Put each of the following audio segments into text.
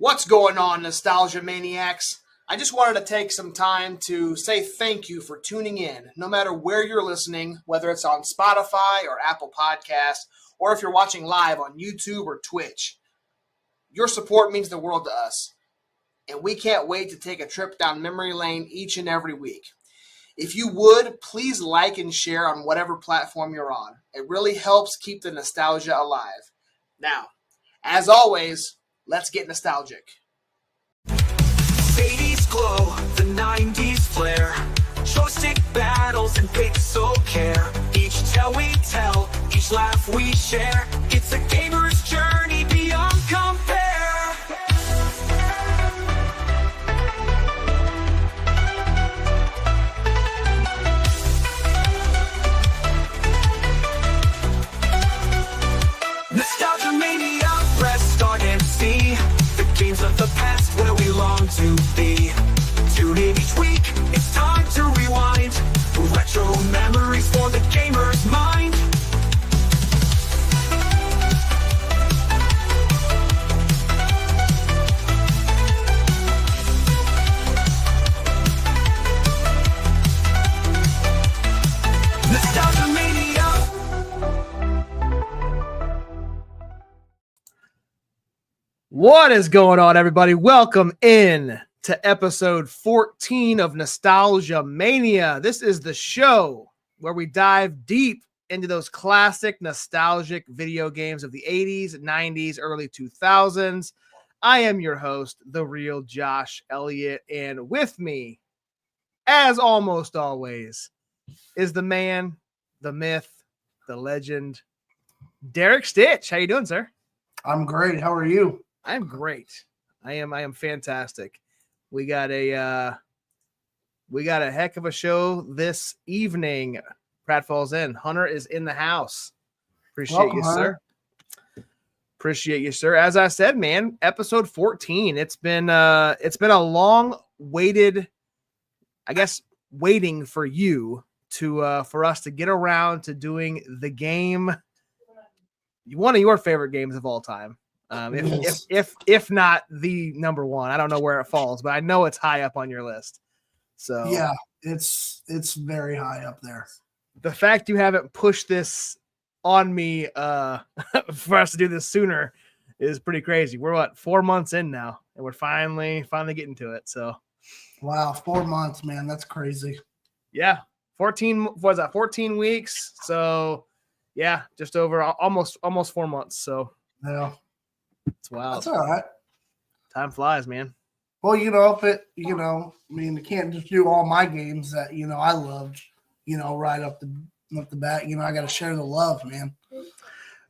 What's going on, Nostalgia Maniacs? I just wanted to take some time to say thank you for tuning in, no matter where you're listening, whether it's on Spotify or Apple Podcasts, or if you're watching live on YouTube or Twitch. Your support means the world to us, and we can't wait to take a trip down memory lane each and every week. If you would, please like and share on whatever platform you're on. It really helps keep the nostalgia alive. Now, as always, let's get nostalgic. 80s glow, the 90s flare, joystick battles and pixel care. Each tale we tell, each laugh we share. It's a gamer's journey beyond compare. Nostalgia Mania, press start and see the games of the past where we long to be. Tune in each week, it's time to rewind. Retro memories for the gamer's mind. Nostalgia Mania. What is going on, everybody? Welcome in to episode 14 of Nostalgia Mania. This is the show where we dive deep into those classic nostalgic video games of the 80s, 90s, early 2000s. I am your host, the real Josh Elliott, and with me, as almost always, is the man, the myth, the legend, Derrick Stich. How you doing, sir? I'm great. How are you? I'm great. I am fantastic. We got a heck of a show this evening. Pratt Falls in. Hunter is in the house. Appreciate you, sir. Appreciate you, sir. As I said, man, episode 14. It's been a long waited, I guess, waiting for you to for us to get around to doing the game, one of your favorite games of all time. If not the number one. I don't know where it falls, but I know it's high up on your list. So yeah, it's very high up there. The fact you haven't pushed this on me for us to do this sooner is pretty crazy. We're 4 months in now, and we're finally getting to it. So wow, 4 months, man, that's crazy. Yeah, 14 weeks. So yeah, just over almost 4 months. So yeah. It's wild. That's all right. Time flies, man. Well, I mean, I can't just do all my games that, I loved, right up the bat. I got to share the love, man.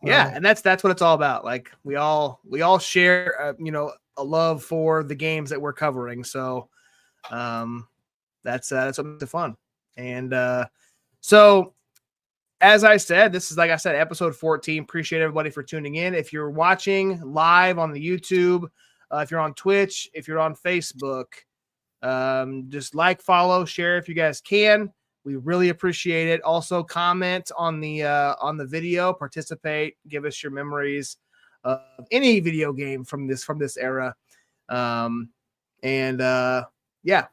Yeah. And that's what it's all about. Like we all share, a love for the games that we're covering. So, that's what makes it fun. And, so as I said, this is, like I said, episode 14. Appreciate everybody for tuning in. If you're watching live on the YouTube, if you're on Twitch, if you're on Facebook, just like, follow, share if you guys can. We really appreciate it. Also, comment on the video, participate, give us your memories of any video game from this era. Yeah,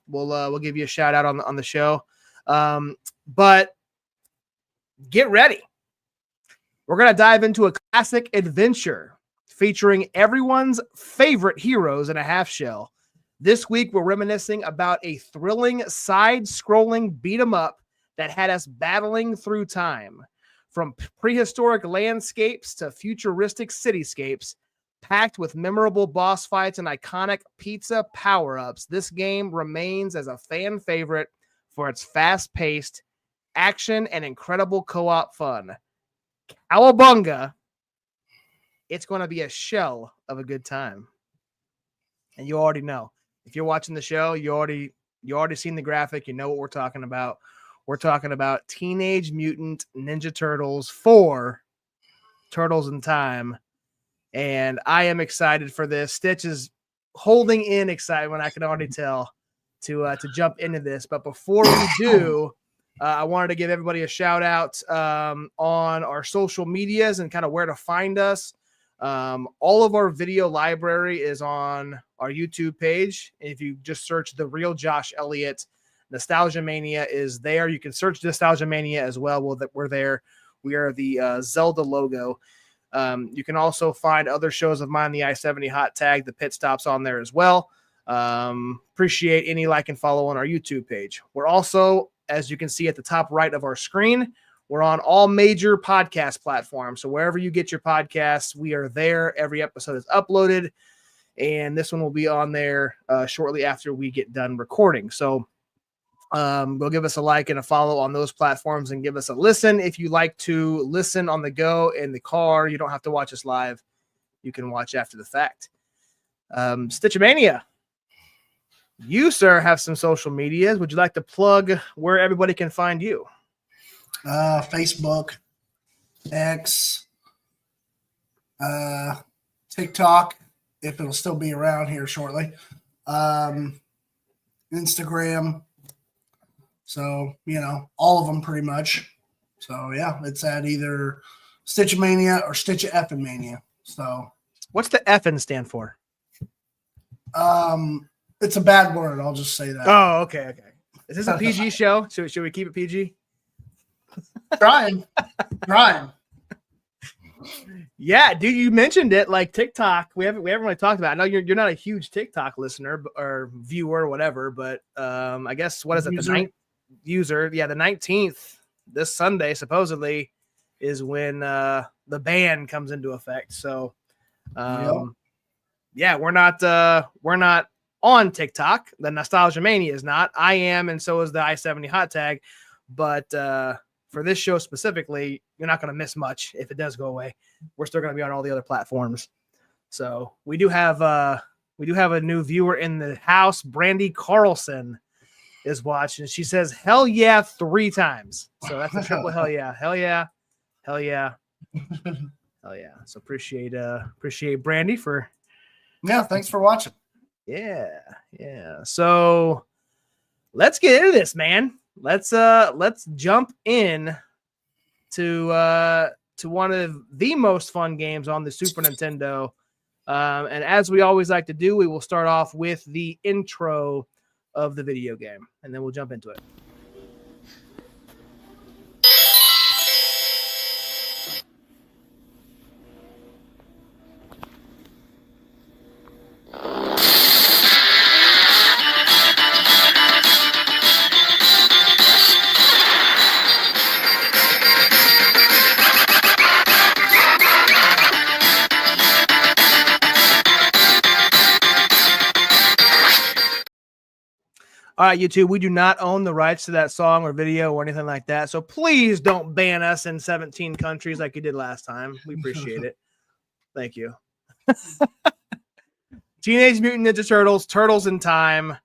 we'll give you a shout out on the show. But get ready. We're going to dive into a classic adventure featuring everyone's favorite heroes in a half shell. This week, we're reminiscing about a thrilling side-scrolling beat-em-up that had us battling through time. From prehistoric landscapes to futuristic cityscapes, packed with memorable boss fights and iconic pizza power-ups, this game remains as a fan favorite for its fast-paced action and incredible co-op fun. Cowabunga, it's going to be a shell of a good time. And you already know. If you're watching the show, you already seen the graphic, you know what we're talking about. We're talking about Teenage Mutant Ninja Turtles 4, Turtles in Time. And I am excited for this. Stich is holding in excitement, I can already tell, to jump into this. But before we do, I wanted to give everybody a shout out on our social medias and kind of where to find us. All of our video library is on our YouTube page. If you just search The Real Josh Elliott, Nostalgia Mania is there. You can search Nostalgia Mania as well. We're there. We are the Zelda logo. You can also find other shows of mine, the I-70 Hot Tag, the Pit Stops on there as well. Appreciate any like and follow on our YouTube page. We're also, as you can see at the top right of our screen, we're on all major podcast platforms. So wherever you get your podcasts, we are there. Every episode is uploaded, and this one will be on there shortly after we get done recording. So go give us a like and a follow on those platforms and give us a listen. If you like to listen on the go in the car, you don't have to watch us live. You can watch after the fact. Stich Mania, you, sir, have some social medias. Would you like to plug where everybody can find you? Facebook, X, TikTok, if it'll still be around here shortly, Instagram. So, all of them pretty much. So, yeah, it's at either Stich Mania or Stich Effin' Mania. So, what's the Effin' stand for? It's a bad word. I'll just say that. Oh, okay. Is this a PG show? Should we keep it PG? Trying. Yeah, dude, you mentioned it, like TikTok. We haven't really talked about it. I know you're not a huge TikTok listener or viewer or whatever, but I guess what is it? The 19th, this Sunday supposedly is when the ban comes into effect. So yeah, we're not on TikTok. The Nostalgia Mania is not. I am, and so is the I-70 Hot Tag. But for this show specifically, you're not going to miss much if it does go away. We're still going to be on all the other platforms. So we do have a new viewer in the house. Brandy Carlson is watching. She says, "Hell yeah," 3 times. So that's a triple hell yeah, hell yeah, hell yeah, hell yeah. So appreciate Brandy for. Yeah, thanks for watching. Yeah. So let's get into this, man. Let's jump in to one of the most fun games on the Super Nintendo. And as we always like to do, we will start off with the intro of the video game, and then we'll jump into it. All right, YouTube, we do not own the rights to that song or video or anything like that. So please don't ban us in 17 countries like you did last time. We appreciate it. Thank you. Teenage Mutant Ninja Turtles, Turtles in Time.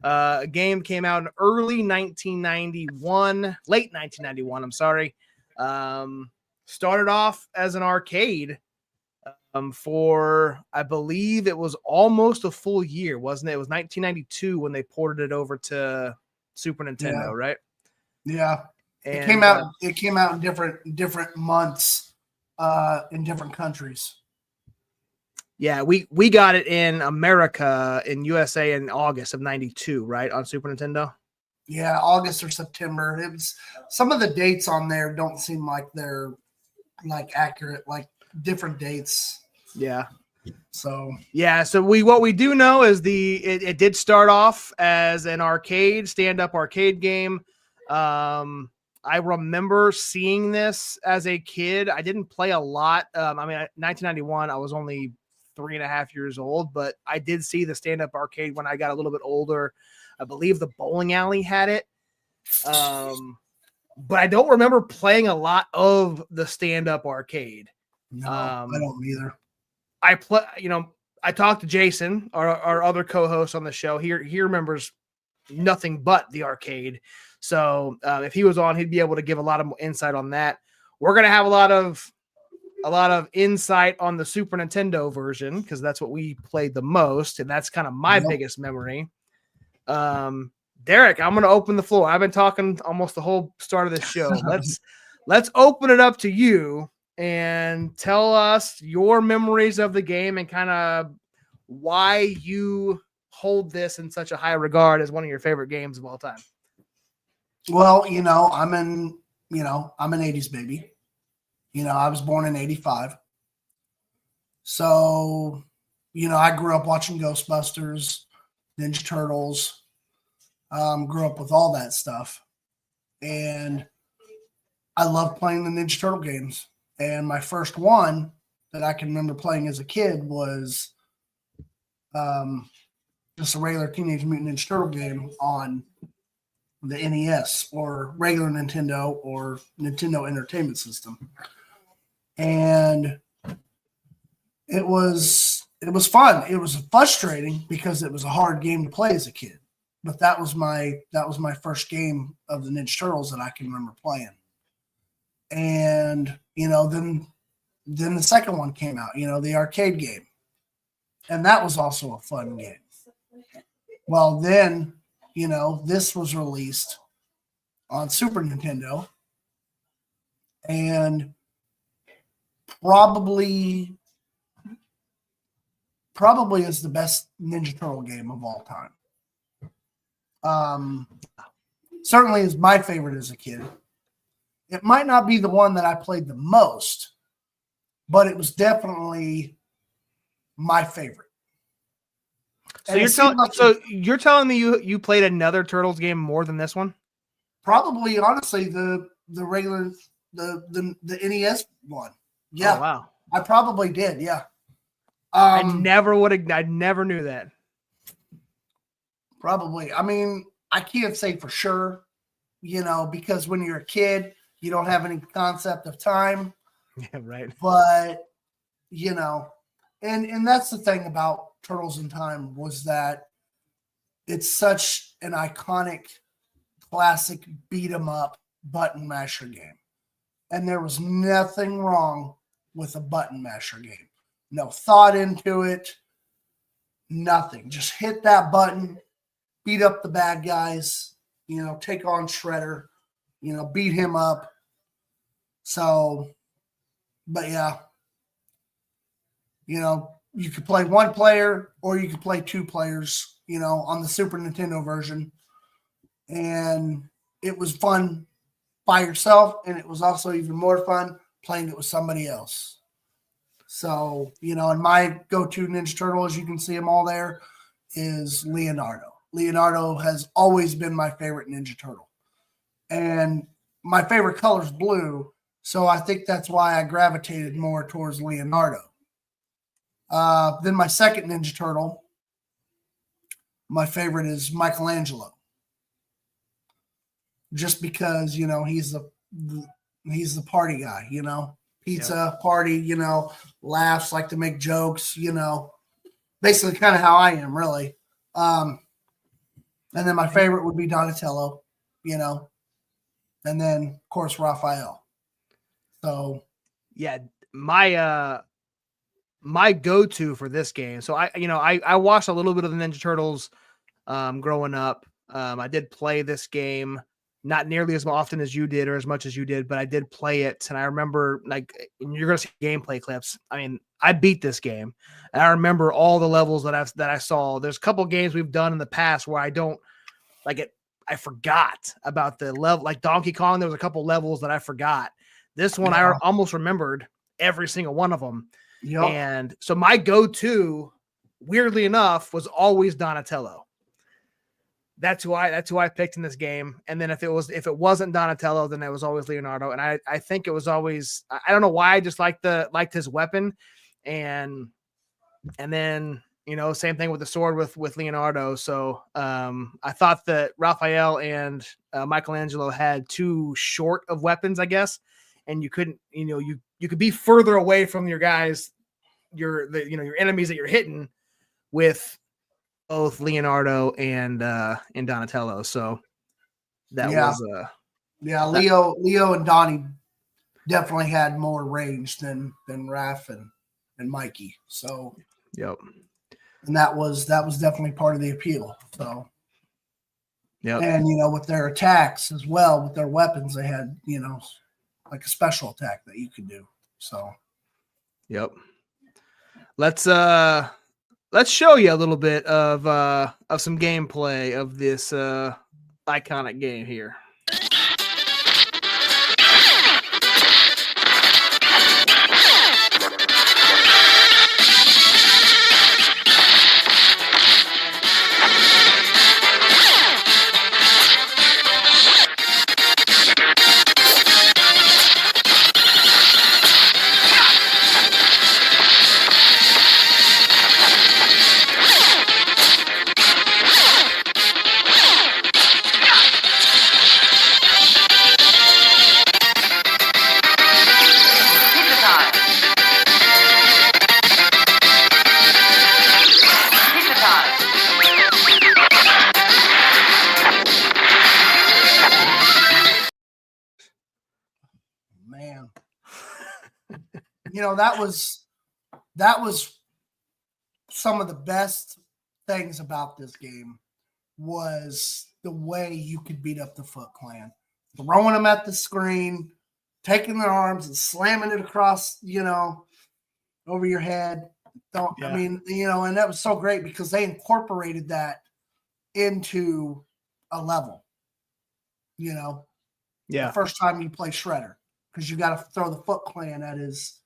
A game came out in late 1991, I'm sorry. Started off as an arcade for, I believe it was almost a full year, wasn't it? It was 1992 when they ported it over to Super Nintendo, right? Yeah. And, it came out in different months in different countries. Yeah, we got it in America, in USA, in August of 92, right? On Super Nintendo. Yeah, August or September. It was, some of the dates on there don't seem like they're like accurate, like different dates. Yeah. So what we do know is it did start off as an stand-up arcade game. I remember seeing this as a kid. I didn't play a lot. 1991, I was only 3.5 years old, but I did see the stand-up arcade when I got a little bit older. I believe the bowling alley had it. But I don't remember playing a lot of the stand-up arcade. No, I don't either. I talked to Jason, our other co-host on the show. He remembers nothing but the arcade. So if he was on, he'd be able to give a lot of insight on that. We're gonna have a lot of insight on the Super Nintendo version because that's what we played the most, and that's kind of my biggest memory. Derrick, I'm gonna open the floor. I've been talking almost the whole start of this show. Let's open it up to you and tell us your memories of the game and kind of why you hold this in such a high regard as one of your favorite games of all time. Well, I'm an 80s baby. I was born in 85. So, I grew up watching Ghostbusters, Ninja Turtles, grew up with all that stuff. And I love playing the Ninja Turtle games. And my first one that I can remember playing as a kid was just a regular Teenage Mutant Ninja Turtle game on the NES or regular Nintendo or Nintendo Entertainment System. And it was fun. It was frustrating because it was a hard game to play as a kid. But that was my first game of the Ninja Turtles that I can remember playing. And then the second one came out, the arcade game. And that was also a fun game. Well, then, this was released on Super Nintendo. And probably is the best Ninja Turtle game of all time. Certainly is my favorite as a kid. It might not be the one that I played the most, but it was definitely my favorite. So you're telling me you played another Turtles game more than this one? Probably, honestly, the regular the NES one. Yeah. Oh, wow. I probably did. Yeah. I never knew that. Probably. I mean, I can't say for sure, because when you're a kid, you don't have any concept of time. Yeah, right. But, and that's the thing about Turtles in Time was that it's such an iconic, classic beat 'em up button masher game. And there was nothing wrong with a button masher game. No thought into it. Nothing. Just hit that button, beat up the bad guys, take on Shredder, beat him up. So, but yeah, you could play one player or you could play two players, on the Super Nintendo version. And it was fun by yourself. And it was also even more fun playing it with somebody else. So, and my go-to Ninja Turtle, as you can see them all there, is Leonardo. Leonardo has always been my favorite Ninja Turtle. And my favorite color is blue, so I think that's why I gravitated more towards Leonardo. Then my second Ninja Turtle, my favorite is Michelangelo. Just because, he's the party guy, pizza party, laughs, like to make jokes, basically kind of how I am, really. And then my favorite would be Donatello, and then of course Raphael. So yeah, my go-to for this game. So I watched a little bit of the Ninja Turtles growing up. I did play this game. Not nearly as often as you did or as much as you did, but I did play it. And I remember, you're going to see gameplay clips. I mean, I beat this game. And I remember all the levels that I saw. There's a couple games we've done in the past where I don't like it. I forgot about the level. Like Donkey Kong, there was a couple levels that I forgot. This one, I almost remembered every single one of them. Yep. And so my go-to, weirdly enough, was always Donatello. That's who I picked in this game. And then if it wasn't Donatello, then it was always Leonardo. And I think it was always, I don't know why, I just liked his weapon. And then, same thing with the sword with Leonardo. So I thought that Raphael and Michelangelo had too short of weapons, I guess. And you couldn't, you could be further away from your guys, your enemies that you're hitting with both Leonardo and Donatello. So that was Leo and Donnie definitely had more range than Raph and Mikey. So yep. And that was definitely part of the appeal. So yep. And with their attacks as well, with their weapons, they had like a special attack that you could do. So, Yep. Let's show you a little bit of some gameplay of this iconic game here. man, that was some of the best things about this game was the way you could beat up the Foot Clan, throwing them at the screen, taking their arms and slamming it across, over your head. So, Yeah. I mean, and that was so great because they incorporated that into a level, Yeah. the first time you play Shredder, because you got to throw the Foot Clan at his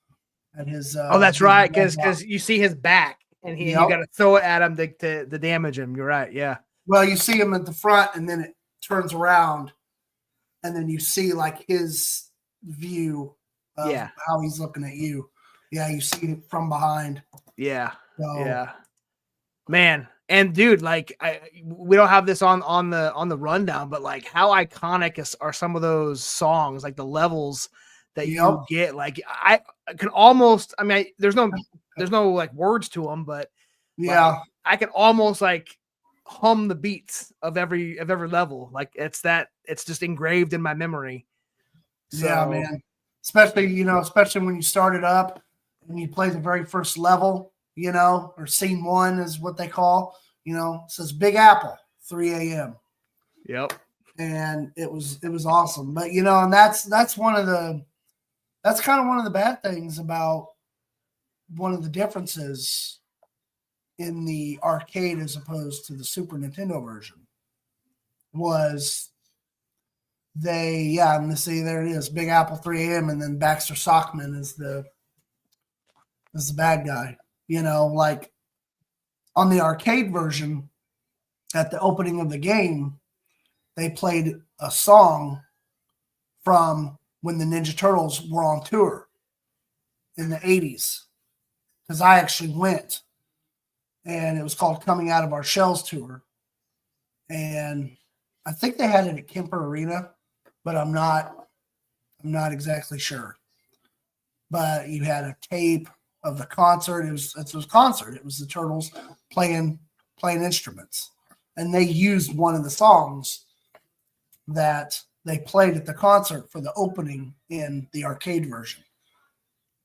Oh, that's right. Because you see his back and you got to throw it at him to damage him. You're right. Yeah. Well, you see him at the front and then it turns around and then you see like his view of how he's looking at you. Yeah. You see it from behind. Yeah. So, Yeah. Man. And dude, like we don't have this on the rundown, but like how iconic are some of those songs, like the levels that you get. Like I can almost, I mean, there's no like words to them, but yeah, like, I can almost like hum the beats of every level. Like it's just engraved in my memory. So, yeah, man. Especially when you start it up and you play the very first level, or scene 1 is what they call, it says Big Apple, 3 a.m. Yep. And it was awesome. But and that's kind of one of the bad things about one of the differences in the arcade as opposed to the Super Nintendo version was and see there it is, Big Apple 3 a.m. and then Baxter Sockman is the bad guy. Like on the arcade version, at the opening of the game, they played a song from when the Ninja Turtles were on tour in the 80s. Because I actually went, and it was called Coming Out of Our Shells Tour. And I think they had it at Kemper Arena, but I'm not exactly sure. But you had a tape of the concert. It was a concert. It was the Turtles playing instruments. And they used one of the songs that they played at the concert for the opening in the arcade version,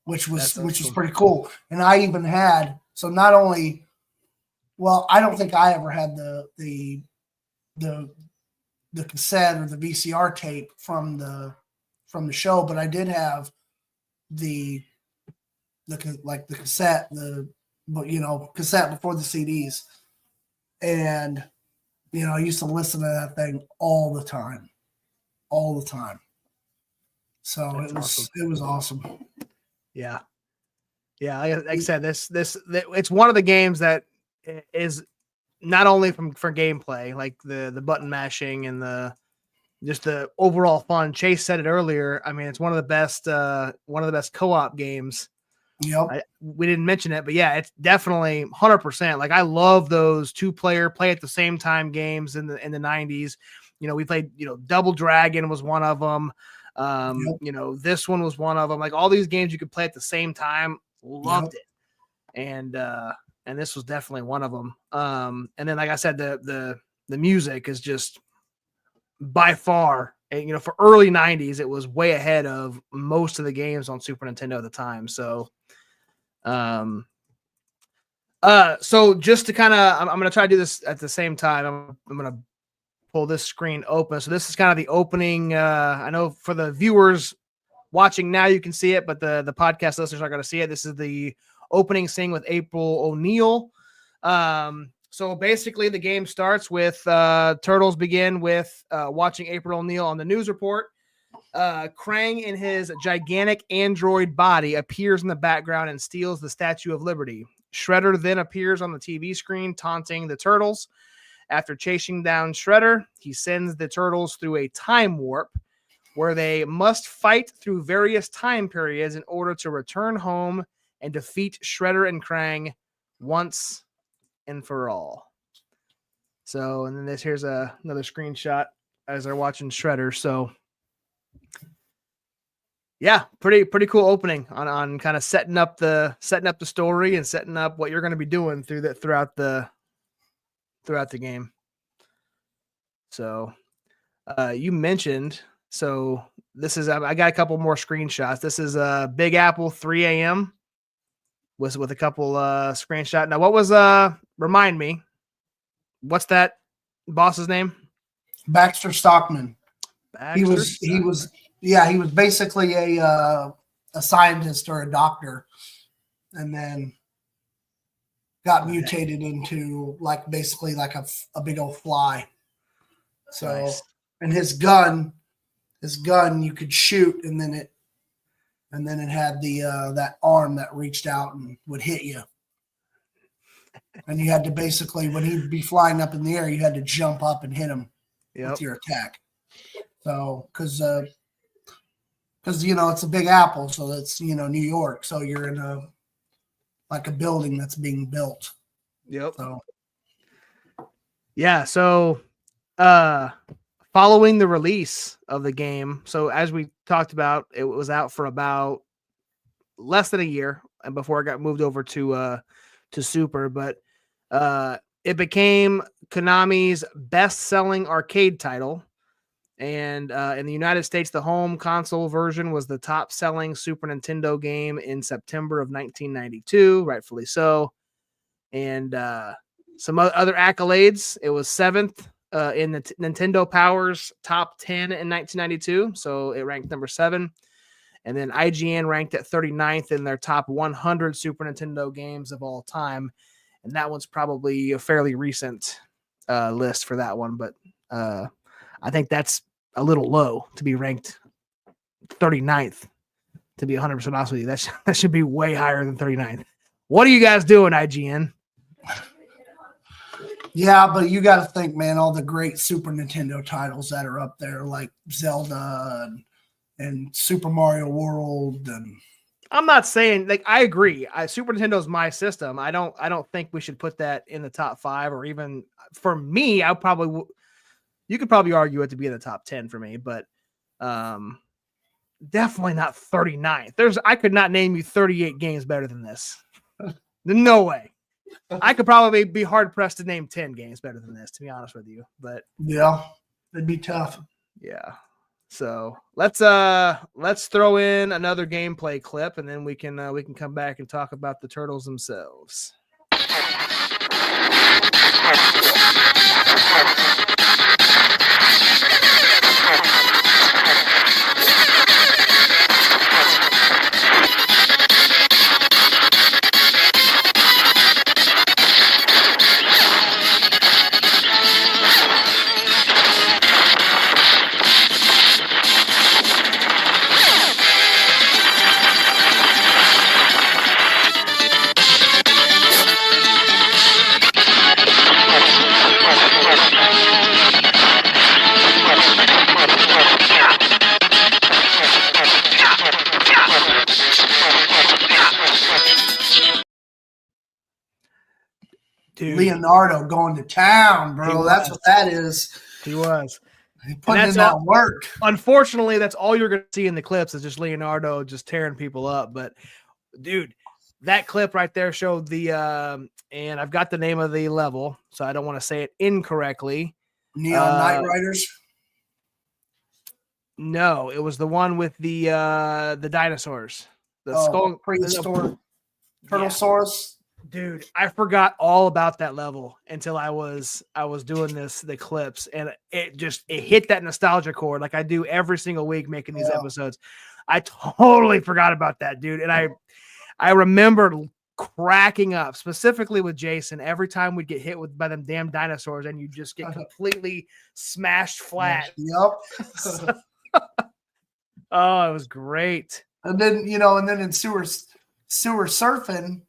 which was pretty cool. And I even had, so not only, well, I don't think I ever had the cassette or the VCR tape from the show, but I did have the cassette, cassette before the CDs. And, I used to listen to that thing all the time. So it was awesome. Yeah. Yeah. Like I said, this it's one of the games that is not only for gameplay, like the button mashing and just the overall fun. Chase said it earlier. I mean, it's one of the best co-op games. Yep. We didn't mention it, but yeah, it's definitely 100%. Like I love those 2-player play at the same time games in the 90s. We played, Double Dragon was one of them. This one was one of them. Like all these games you could play at the same time. Loved it. And this was definitely one of them. And then, like I said, the music is just by far, for early 90s, it was way ahead of most of the games on Super Nintendo at the time. So, so just to kind of, I'm going to try to do this at the same time. I'm going to pull this screen open. So this is kind of the opening. I know for the viewers watching now, you can see it, but the podcast listeners aren't going to see it. This is the opening scene with April O'Neil. So basically, the game starts with Turtles begin with watching April O'Neil on the news report. Krang in his gigantic android body appears in the background and steals the Statue of Liberty. Shredder then appears on the TV screen, taunting the Turtles. After chasing down Shredder, he sends the Turtles through a time warp where they must fight through various time periods in order to return home and defeat Shredder and Krang once and for all. So, and then here's another screenshot as they're watching Shredder. So, yeah, pretty cool opening on kind of setting up the story and setting up what you're going to be doing throughout the game. So, you mentioned, so this is, I got a couple more screenshots. This is Big Apple 3 a.m. with a couple screenshot. Now, what was remind me, what's that boss's name? Baxter Stockman. He was basically a scientist or a doctor, and then got mutated into basically a big old fly. So, nice. And his gun you could shoot, and then it had the that arm that reached out and would hit you. And you had to basically, when he'd be flying up in the air, you had to jump up and hit him with your attack. So, because it's a Big Apple, so it's New York, so you're in a building that's being built. Yep. So. Yeah. So, following the release of the game, so as we talked about, it was out for about less than a year, and before it got moved over to Super, but it became Konami's best-selling arcade title. And in the United States, the home console version was the top-selling Super Nintendo game in September of 1992, rightfully so. And some other accolades. It was 7th in the Nintendo Power's top 10 in 1992, so it ranked number 7. And then IGN ranked at 39th in their top 100 Super Nintendo games of all time. And that one's probably a fairly recent list for that one, but I think that's a little low to be ranked 39th, to be 100% honest with you. That should be way higher than 39th. What are you guys doing, IGN? Yeah, but you got to think, man, all the great Super Nintendo titles that are up there, like Zelda and Super Mario World. And I'm not saying, I agree. Super Nintendo is my system. I don't think we should put that in the top 5, or even for me, you could probably argue it to be in the top 10 for me, but definitely not 39th. I could not name you 38 games better than this. No way. I could probably be hard pressed to name 10 games better than this, to be honest with you. But yeah, it'd be tough. Yeah. So let's throw in another gameplay clip, and then we can come back and talk about the Turtles themselves. Dude. Leonardo going to town, bro. That's what that is. He was. He put in that work. Unfortunately, that's all you're going to see in the clips is just Leonardo just tearing people up. But, dude, that clip right there showed the and I've got the name of the level, so I don't want to say it incorrectly. Neon Knight Riders? No, it was the one with the dinosaurs. The skull prehistoric Turtlesaurus. Dude, I forgot all about that level until I was doing the clips, and it hit that nostalgia chord like I do every single week making these episodes. I totally forgot about that, dude. And I remember cracking up, specifically with Jason, every time we'd get hit by them damn dinosaurs and you just get completely smashed flat. Yep. Oh, it was great. And then, and then in sewer surfing,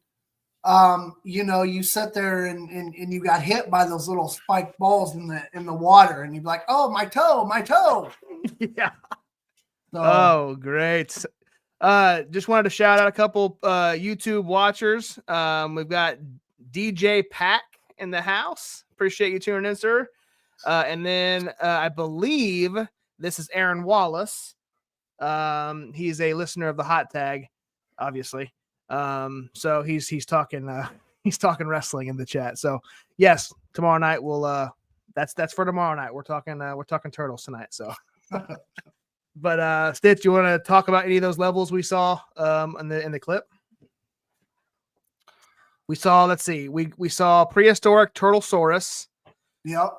you sit there and you got hit by those little spiked balls in the water, and you'd be like, "Oh, my toe!" Yeah. So, oh, great. Just wanted to shout out a couple YouTube watchers. We've got DJ Pack in the house. Appreciate you tuning in, sir. And then I believe this is Aaron Wallace. He's a listener of the Hot Tag, obviously. So he's talking wrestling in the chat. So yes, tomorrow night we'll that's for tomorrow night. We're talking Turtles tonight. So but Stich, you want to talk about any of those levels we saw in the clip? We saw, let's see, we saw prehistoric Turtlesaurus. Yep.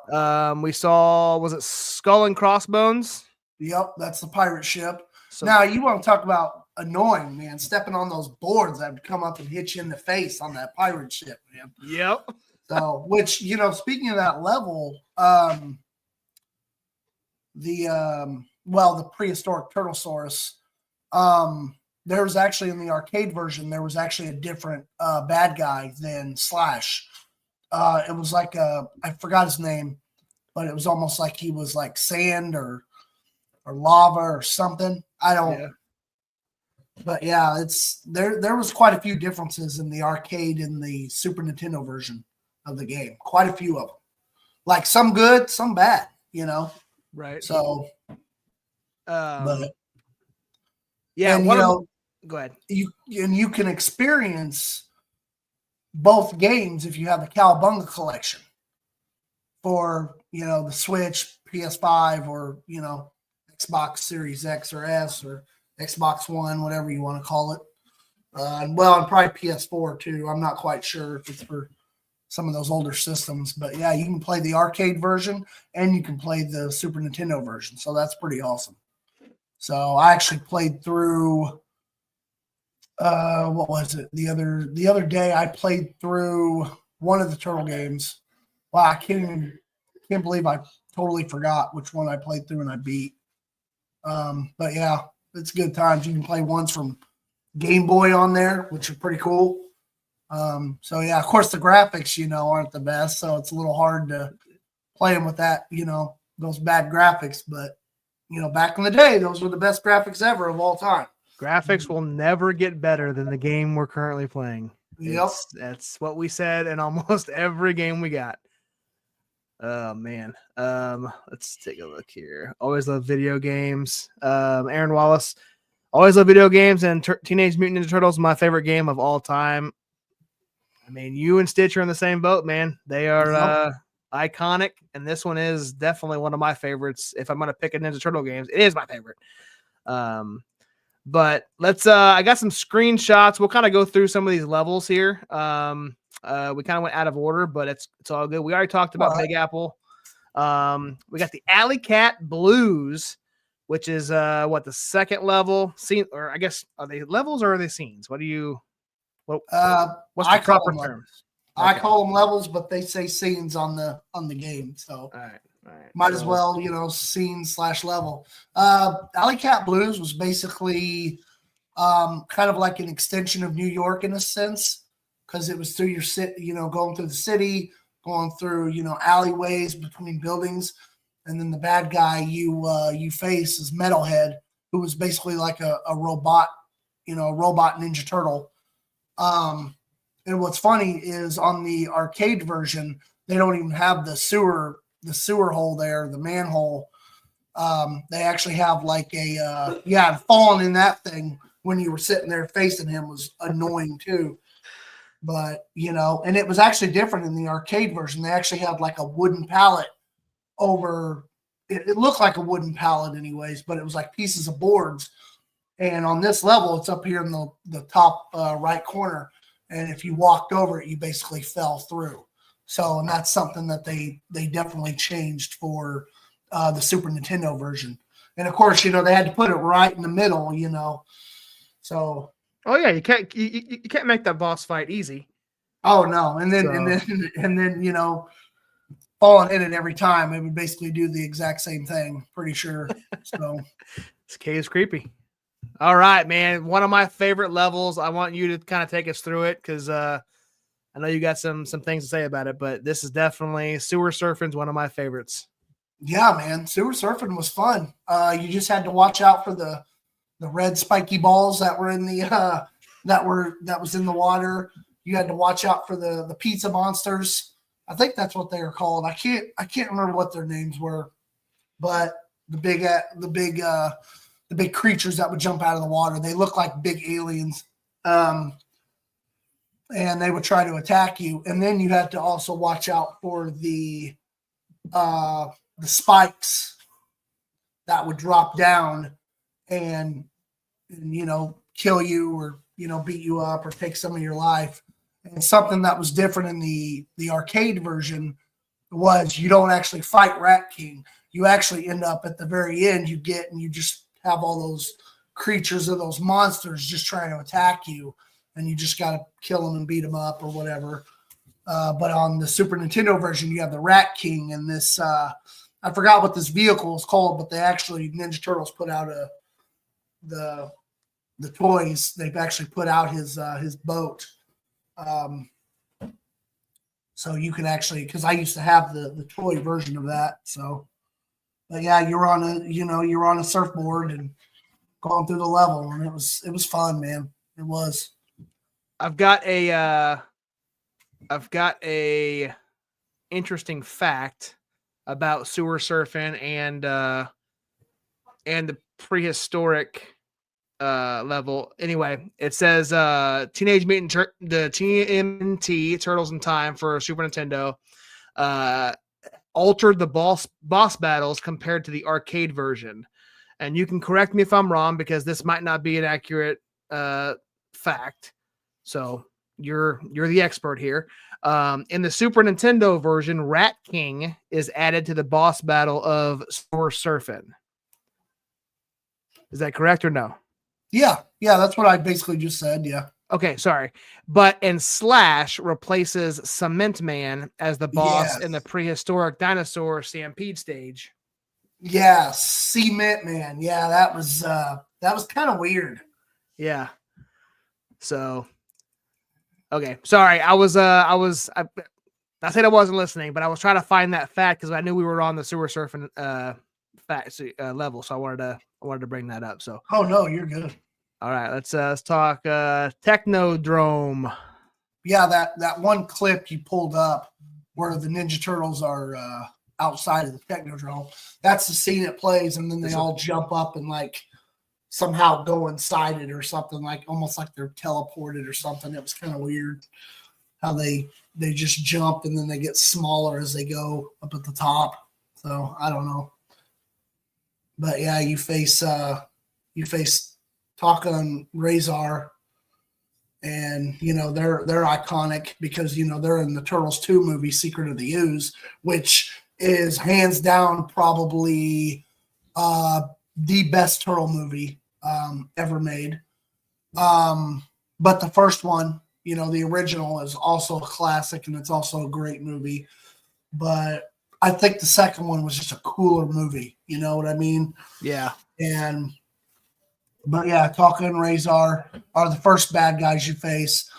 We saw, was it Skull and Crossbones? Yep, that's the pirate ship. So, now you want to talk about annoying, man, stepping on those boards that would come up and hit you in the face on that pirate ship, man. Yep. So, which, speaking of that level, the prehistoric Turtlesaurus, there was actually in the arcade version, there was actually a different bad guy than Slash. It was like I forgot his name, but it was almost like he was like sand or lava or something. I don't. Yeah. But yeah, there was quite a few differences in the arcade and the Super Nintendo version of the game. Quite a few of them, like some good, some bad. Right. So, but yeah, and, go ahead. You can experience both games if you have the Cowabunga collection for the Switch, PS5, or Xbox Series X or S or Xbox One, whatever you want to call it. And probably PS4 too. I'm not quite sure if it's for some of those older systems, but yeah, you can play the arcade version and you can play the Super Nintendo version. So that's pretty awesome. So I actually played through, what was it? The other day I played through one of the Turtle games. Wow, I can't believe I totally forgot which one I played through and I beat. But yeah, it's good times. You can play ones from Game Boy on there, which are pretty cool. So yeah, of course the graphics, aren't the best, so it's a little hard to play them with that, those bad graphics. But back in the day, those were the best graphics ever of all time. Graphics will never get better than the game we're currently playing. Yep, that's what we said in almost every game we got. Oh man, let's take a look here. Always love video games. Aaron Wallace, always love video games, and Teenage Mutant Ninja Turtles is my favorite game of all time. I mean, you and Stich are in the same boat, man. They are iconic, and this one is definitely one of my favorites. If I'm going to pick a Ninja Turtle games, it is my favorite. But let's I got some screenshots. We'll kind of go through some of these levels here. We kind of went out of order, but it's all good. We already talked about Big Apple. We got the Alley Cat Blues, which is the second level scene, or I guess are they levels or are they scenes? What's the proper term? Okay. I call them levels, but they say scenes on the game. So all right. Might as well, scene/level. Alley Cat Blues was basically kind of like an extension of New York in a sense, because it was through your city, going through the city, going through, alleyways between buildings. And then the bad guy you face is Metalhead, who was basically like a robot, robot Ninja Turtle. And what's funny is on the arcade version, they don't even have the sewer hole there, the manhole. They actually have like falling in that thing when you were sitting there facing him was annoying too. But, and it was actually different in the arcade version. They actually had like a wooden pallet over, it looked like a wooden pallet anyways, but it was like pieces of boards. And on this level, it's up here in the top right corner. And if you walked over it, you basically fell through. So, and that's something that they definitely changed for the Super Nintendo version. And of course, they had to put it right in the middle, So, Oh yeah, you can't make that boss fight easy. oh no, and then falling in it every time, it would basically do the exact same thing. Pretty sure. So this cave's creepy. All right, man. One of my favorite levels. I want you to kind of take us through it because I know you got some things to say about it, but this is definitely sewer surfing's one of my favorites. yeah, man, sewer surfing was fun. You just had to watch out for the red spiky balls that were in the that was in the water. You had to watch out for the pizza monsters. I think that's what they were called. I can't remember what their names were, but the big creatures that would jump out of the water. They look like big aliens. And they would try to attack you. And then you had to also watch out for the spikes that would drop down and kill you or beat you up or take some of your life. And something that was different in the arcade version was you don't actually fight Rat King. You actually end up at the very end, you just have all those creatures or those monsters just trying to attack you, and you just got to kill them and beat them up or whatever. But on the Super Nintendo version, you have the Rat King and this, I forgot what this vehicle is called, but Ninja Turtles put out the toys. They've actually put out his boat. So you can actually, because I used to have the toy version of that. So, but yeah, you're on a surfboard and going through the level, and it was fun, man. It was. I've got a interesting fact about sewer surfing and the prehistoric level. Anyway, it says Teenage Mutant the TMNT Turtles in Time for Super Nintendo altered the boss battles compared to the arcade version. And you can correct me if I'm wrong because this might not be an accurate fact. So you're the expert here. In the Super Nintendo version, Rat King is added to the boss battle of Sewer Surfing. Is that correct or no? Yeah, that's what I basically just said. Yeah. Okay, sorry. But Slash replaces Cement Man as the boss in the prehistoric dinosaur stampede stage. Yeah, Cement Man. Yeah, that was kind of weird. Yeah. So okay, sorry. I said I wasn't listening, but I was trying to find that fact because I knew we were on the sewer surfing level, so I wanted to bring that up. So oh no, you're good. All right, let's talk Technodrome. Yeah, that one clip you pulled up where the Ninja Turtles are outside of the Technodrome. That's the scene it plays, and then they all jump up and like somehow go inside it or something, like almost like they're teleported or something. It was kind of weird how they just jump and then they get smaller as they go up at the top. So I don't know, but yeah, you face Taka and Razor, and they're iconic because they're in the Turtles 2 movie, Secret of the Ooze, which is hands down probably the best Turtle movie ever made. But the first one, the original, is also a classic and it's also a great movie. But I think the second one was just a cooler movie. You know what I mean? Yeah. But yeah, Taka and Razor are the first bad guys you face.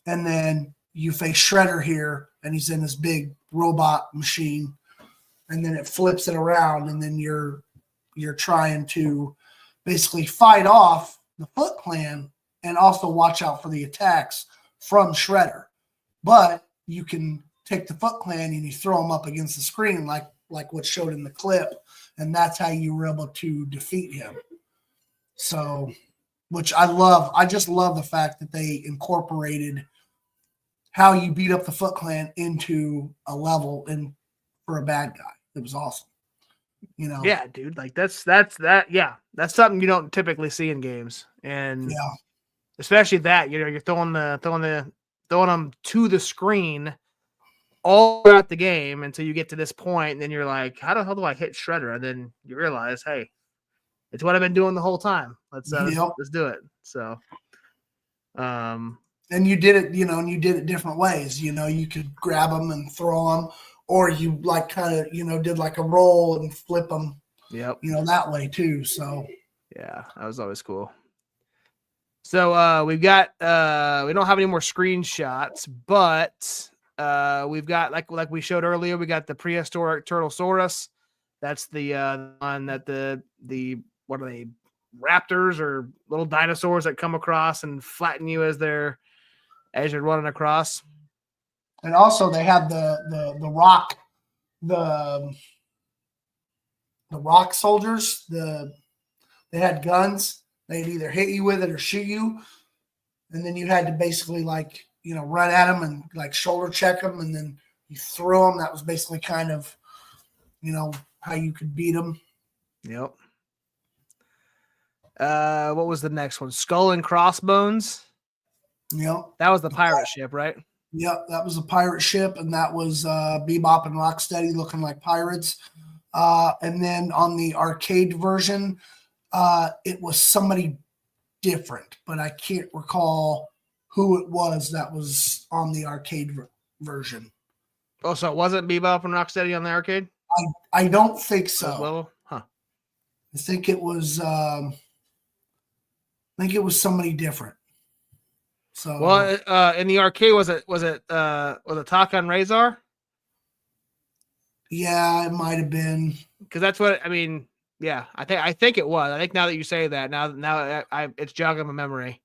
And then you face Shredder here, and he's in this big robot machine. And then it flips it around, and then you're trying to basically fight off the Foot Clan and also watch out for the attacks from Shredder. But you can take the Foot Clan and you throw them up against the screen like what's showed in the clip, and that's how you were able to defeat him. So, which I love. I just love the fact that they incorporated how you beat up the Foot Clan into a level and for a bad guy. It was awesome. Yeah, dude. Like that's yeah. That's something you don't typically see in games. And yeah, especially that, you're throwing them to the screen all throughout the game until you get to this point, and then you're like, how the hell do I hit Shredder? And then you realize, hey, It's what I've been doing the whole time. Let's Yep. let's do it. So, And you did it, and you did it different ways. You could grab them and throw them, or you like kind of, did like a roll and flip them, yep. That way too. So Yeah, that was always cool. So we've got we don't have any more screenshots, but we've got like we showed earlier, we got the prehistoric Turtlesaurus. That's the one that the what are they, raptors or little dinosaurs that come across and flatten you as you're running across. and also they had the rock the rock soldiers. They had guns. They'd either hit you with it or shoot you, and then you had to basically run at them and like shoulder check them, and then you throw them. That was basically kind of how you could beat them. Yep. What was the next one? Skull and Crossbones. Yep. That was the pirate ship, right? Yep, that was a pirate ship, and that was Bebop and Rocksteady looking like pirates. And then on the arcade version, it was somebody different, but I can't recall who it was that was on the arcade version. Oh, so it wasn't Bebop and Rocksteady on the arcade? I don't think so. Level? Huh. I think it was somebody different. So well, in the arcade, was it Taka and Razor? Yeah, it might have been, because that's what I mean. Yeah, I think it was. I think now that you say that, now it's jogging my memory.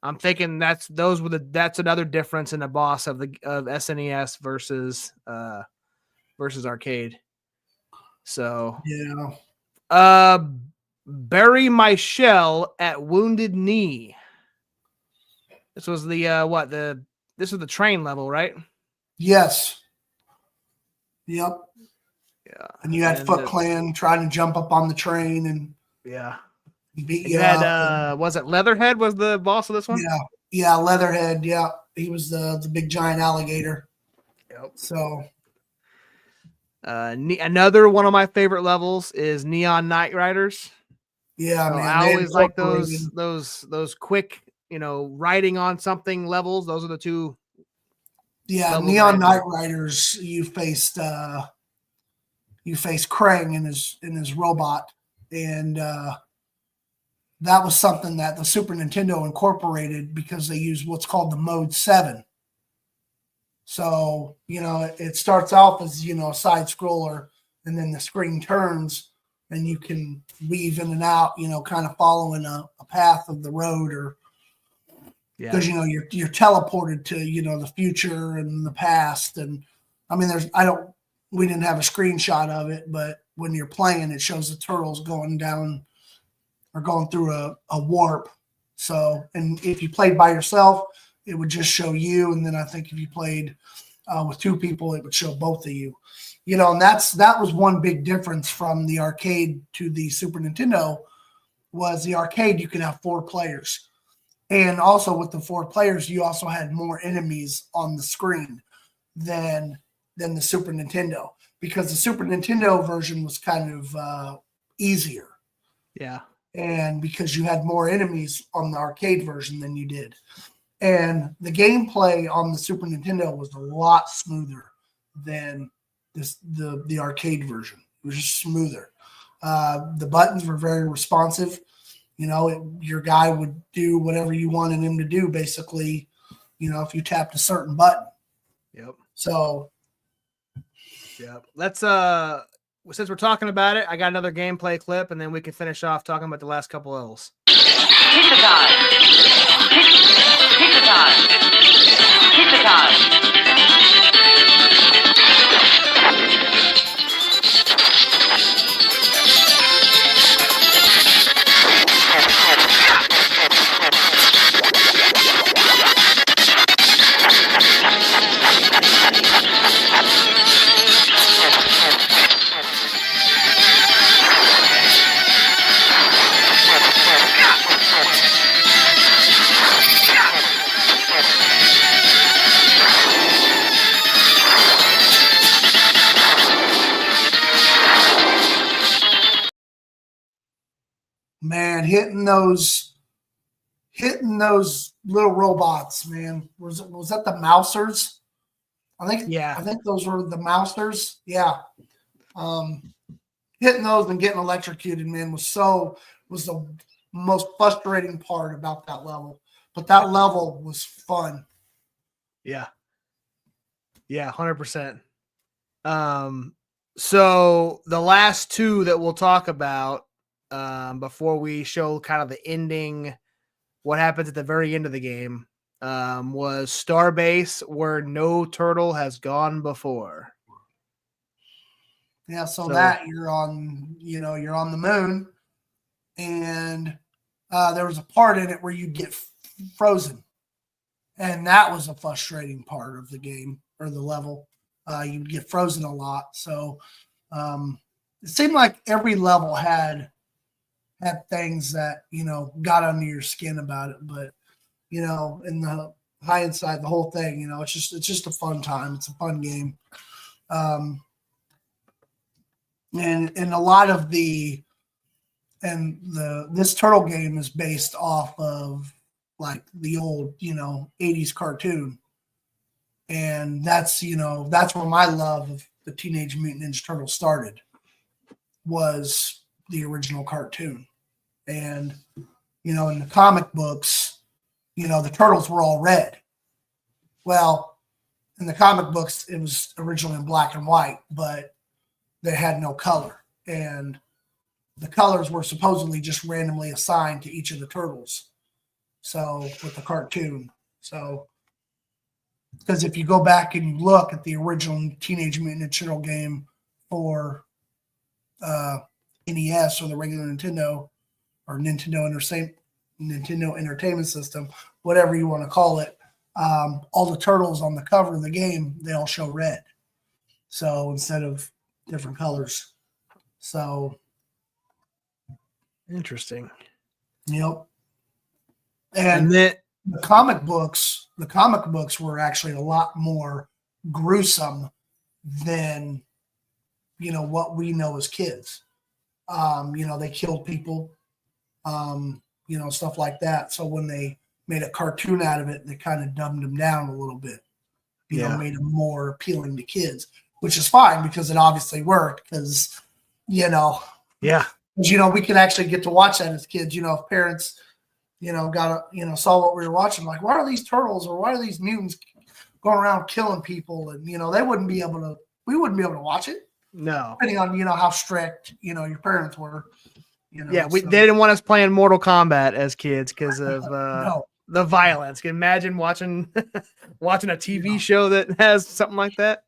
I'm thinking that's another difference in the boss of SNES versus arcade. So yeah. Bury my shell at Wounded Knee. This was the this was the train level, right? Yes. Yep. Yeah. And you had Foot Clan trying to jump up on the train and beat you up. Was it Leatherhead was the boss of this one? Yeah. Yeah, Leatherhead. Yeah. He was the big giant alligator. Yep. So another one of my favorite levels is Neon Knight Riders. Yeah, so man. I always like those quick, riding on something levels. Those are the two. Yeah, Neon Knight Riders. You faced Krang in his robot, and that was something that the Super Nintendo incorporated because they used what's called the Mode 7. So, it starts off as, a side scroller, and then the screen turns and you can weave in and out, kind of following a path of the road, or because, you're teleported to, the future and the past. And I mean, we didn't have a screenshot of it, but when you're playing, it shows the turtles going down or going through a warp. So, and if you played by yourself, it would just show you. And then I think if you played with two people, it would show both of you, and that was one big difference from the arcade to the Super Nintendo. Was the arcade, you could have 4 players. And also with the 4 players, you also had more enemies on the screen than the Super Nintendo, because the Super Nintendo version was kind of easier. Yeah. And because you had more enemies on the arcade version than you did. And the gameplay on the Super Nintendo was a lot smoother than the arcade version. It was just smoother. The buttons were very responsive. Your guy would do whatever you wanted him to do, basically, if you tapped a certain button. Yep. So, yeah. Let's since we're talking about it, I got another gameplay clip, and then we can finish off talking about the last couple L's. Pizza time. Pizza time. Pizza time. hitting those little robots, man. Was that the Mousers? I think those were the Mousers. Yeah. Hitting those and getting electrocuted, man, was the most frustrating part about that level. But that level was fun. Yeah. Yeah, 100%. So the last two that we'll talk about before we show kind of the ending, what happens at the very end of the game, was Starbase, where no turtle has gone before. Yeah, so that you're on the moon, and there was a part in it where you get frozen, and that was a frustrating part of the game or the level. You get frozen a lot, so it seemed like every level had things that got under your skin about it, but in the high inside, the whole thing, it's just a fun time. It's a fun game. And a lot of this turtle game is based off of like the old 80s cartoon, and that's where my love of the Teenage Mutant Ninja Turtles started, was the original cartoon. And in the comic books, the turtles were all red. Well, in the comic books it was originally in black and white, but they had no color, and the colors were supposedly just randomly assigned to each of the turtles. So with the cartoon, because if you go back and you look at the original Teenage Mutant Ninja Turtle game for NES or the regular Nintendo or Nintendo Entertainment System, whatever you want to call it, all the turtles on the cover of the game, they all show red. So instead of different colors. So interesting. Yep. And then the comic books were actually a lot more gruesome than what we know as kids. They killed people, stuff like that. So when they made a cartoon out of it, they kind of dumbed them down a little bit. Made them more appealing to kids, which is fine because it obviously worked. Because we could actually get to watch that as kids. If parents saw what we were watching, like, why are these turtles or why are these mutants going around killing people? And we wouldn't be able to watch it. No, depending on how strict your parents were. They didn't want us playing Mortal Kombat as kids because of the violence. Can you imagine watching a TV show that has something like that?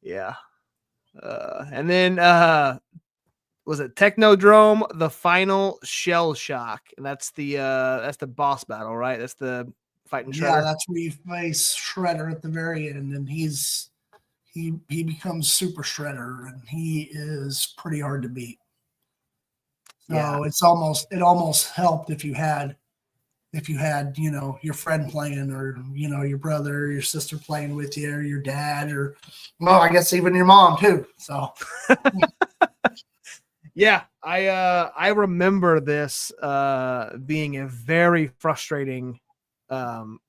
Yeah. And then was it Technodrome, the final shell shock? And that's the boss battle, right? That's the fighting Shredder. Yeah, that's where you face Shredder at the very end, and he becomes Super Shredder, and he is pretty hard to beat. So it almost helped if you had your friend playing, or your brother or your sister playing with you, or your dad, or I guess even your mom too. So yeah, I remember this being a very frustrating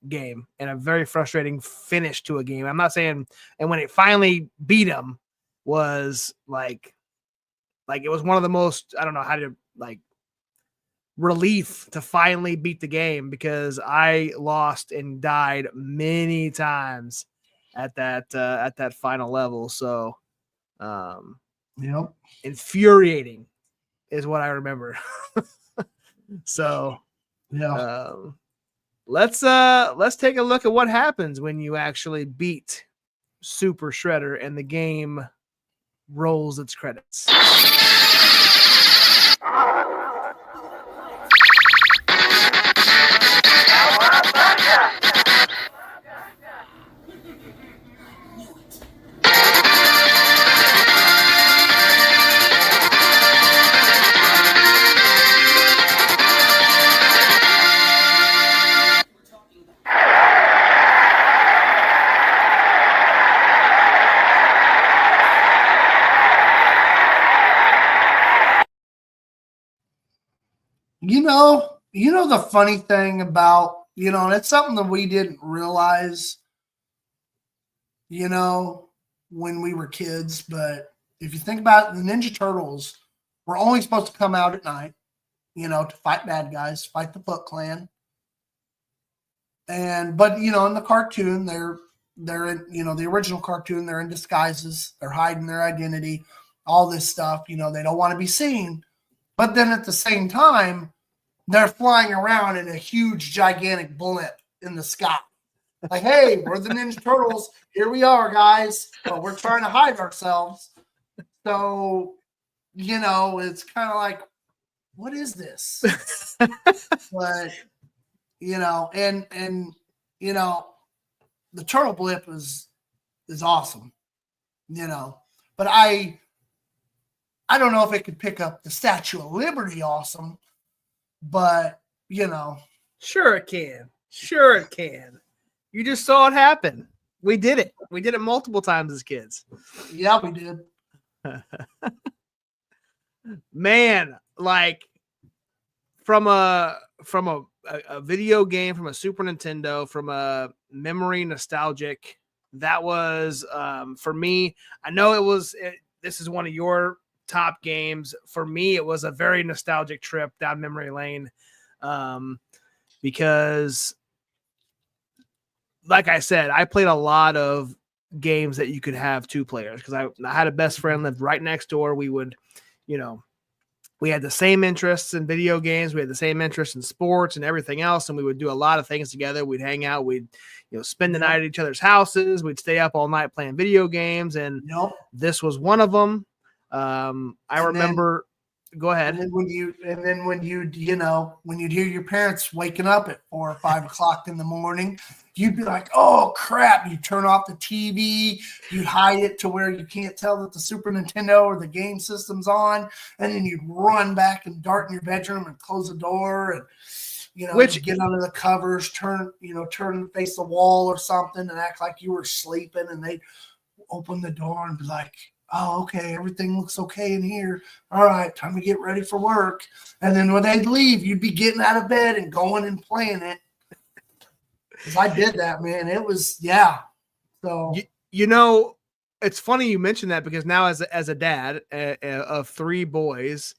game and a very frustrating finish to a game. I'm not saying, and when it finally beat him was like it was one of the most, I don't know how to relief to finally beat the game, because I lost and died many times at that final level. So infuriating is what I remember. So let's take a look at what happens when you actually beat Super Shredder and the game rolls its credits. The funny thing about, and it's something that we didn't realize, when we were kids. But if you think about it, the Ninja Turtles were only supposed to come out at night, to fight bad guys, fight the Foot Clan. But in the cartoon, they're in, the original cartoon, they're in disguises, they're hiding their identity, all this stuff, they don't want to be seen. But then at the same time, they're flying around in a huge, gigantic blimp in the sky. Like, hey, we're the Ninja Turtles. Here we are, guys. But we're trying to hide ourselves. So, it's kind of like, what is this? But, and the turtle blimp is awesome, But I don't know if it could pick up the Statue of Liberty awesome, but, Sure it can. Sure it can. You just saw it happen. We did it. We did it multiple times as kids. Yeah, we did. Man, like from a video game, from a Super Nintendo, from a memory nostalgic, that was for me. I know this is one of your top games. For me, it was a very nostalgic trip down memory lane, because like I said, I played a lot of games that you could have two players, because I had a best friend lived right next door. We would, we had the same interests in video games. We had the same interests in sports and everything else. And we would do a lot of things together. We'd hang out. We'd, spend the night at each other's houses. We'd stay up all night playing video games. And this was one of them. I remember. Go ahead. And then when you'd hear your parents waking up at 4 or 5 o'clock in the morning, you'd be like, "Oh crap!" You turn off the TV, you hide it to where you can't tell that the Super Nintendo or the game system's on, and then you'd run back and dart in your bedroom and close the door and get under the covers, turn and face the wall or something, and act like you were sleeping, and they'd open the door and be like, "Oh, okay, everything looks okay in here. All right, time to get ready for work." And then when they'd leave, you'd be getting out of bed and going and playing it. Because I did that, man. It was, yeah. So it's funny you mentioned that, because now as a dad of 3 boys,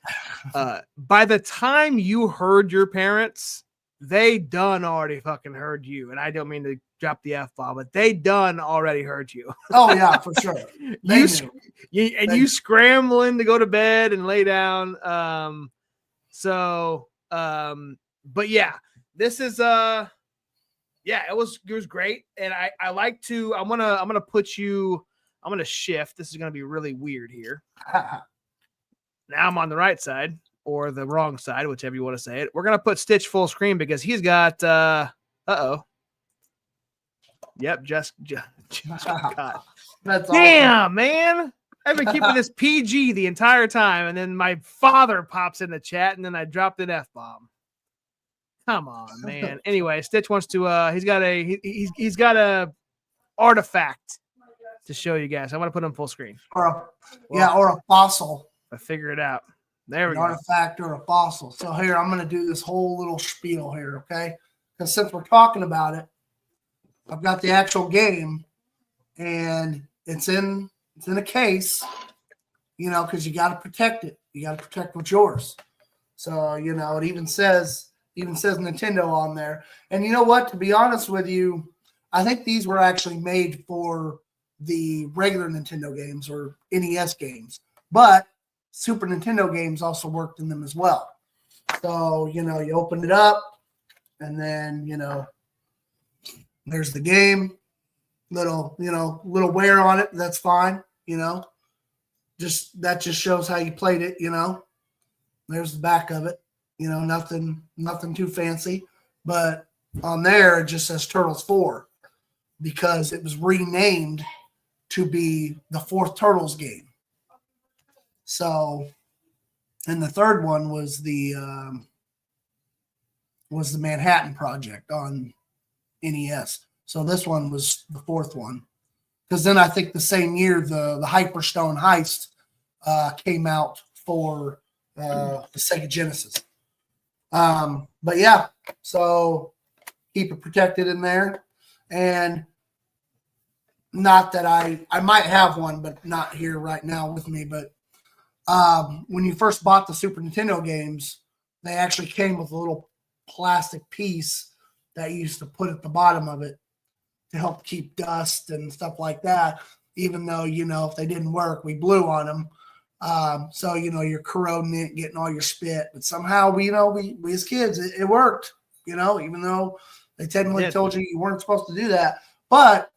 by the time you heard your parents, they done already fucking heard you. And I don't mean to drop the F-bomb, but they done already heard you. Oh yeah, for sure. You scrambling to go to bed and lay down. But yeah, this is it was great. And I'm gonna shift. This is gonna be really weird here. Now I'm on the right side, or the wrong side, whichever you want to say it. We're gonna put Stich full screen because he's got Yep, just got. That's damn, awesome. Man. I've been keeping this PG the entire time, and then my father pops in the chat, and then I dropped an F-bomb. Come on, man. Anyway, Stich wants to he's got a artifact to show you guys. I want to put him full screen. Or a fossil. I figure it out. There we go. Artifact or a fossil. So here, I'm going to do this whole little spiel here, okay? Because since we're talking about it, I've got the actual game, and it's in a case, because you got to protect it. You got to protect what's yours. So, it even says Nintendo on there. And you know what? To be honest with you, I think these were actually made for the regular Nintendo games or NES games, but Super Nintendo games also worked in them as well. So, you open it up, and then, there's the game, little wear on it. That's fine. That just shows how you played it. There's the back of it. Nothing too fancy, but on there it just says Turtles 4 because it was renamed to be the 4th Turtles game. So, and the third one was the Manhattan Project on NES. So this one was the 4th one, because then I think the same year the Hyperstone Heist came out for the Sega Genesis. But yeah, so keep it protected in there. And not that I might have one, but not here right now with me. But when you first bought the Super Nintendo games, they actually came with a little plastic piece that you used to put at the bottom of it to help keep dust and stuff like that. Even though, if they didn't work, we blew on them. So, you're corroding it, getting all your spit. But somehow, we as kids, it worked, even though they technically told you weren't supposed to do that. But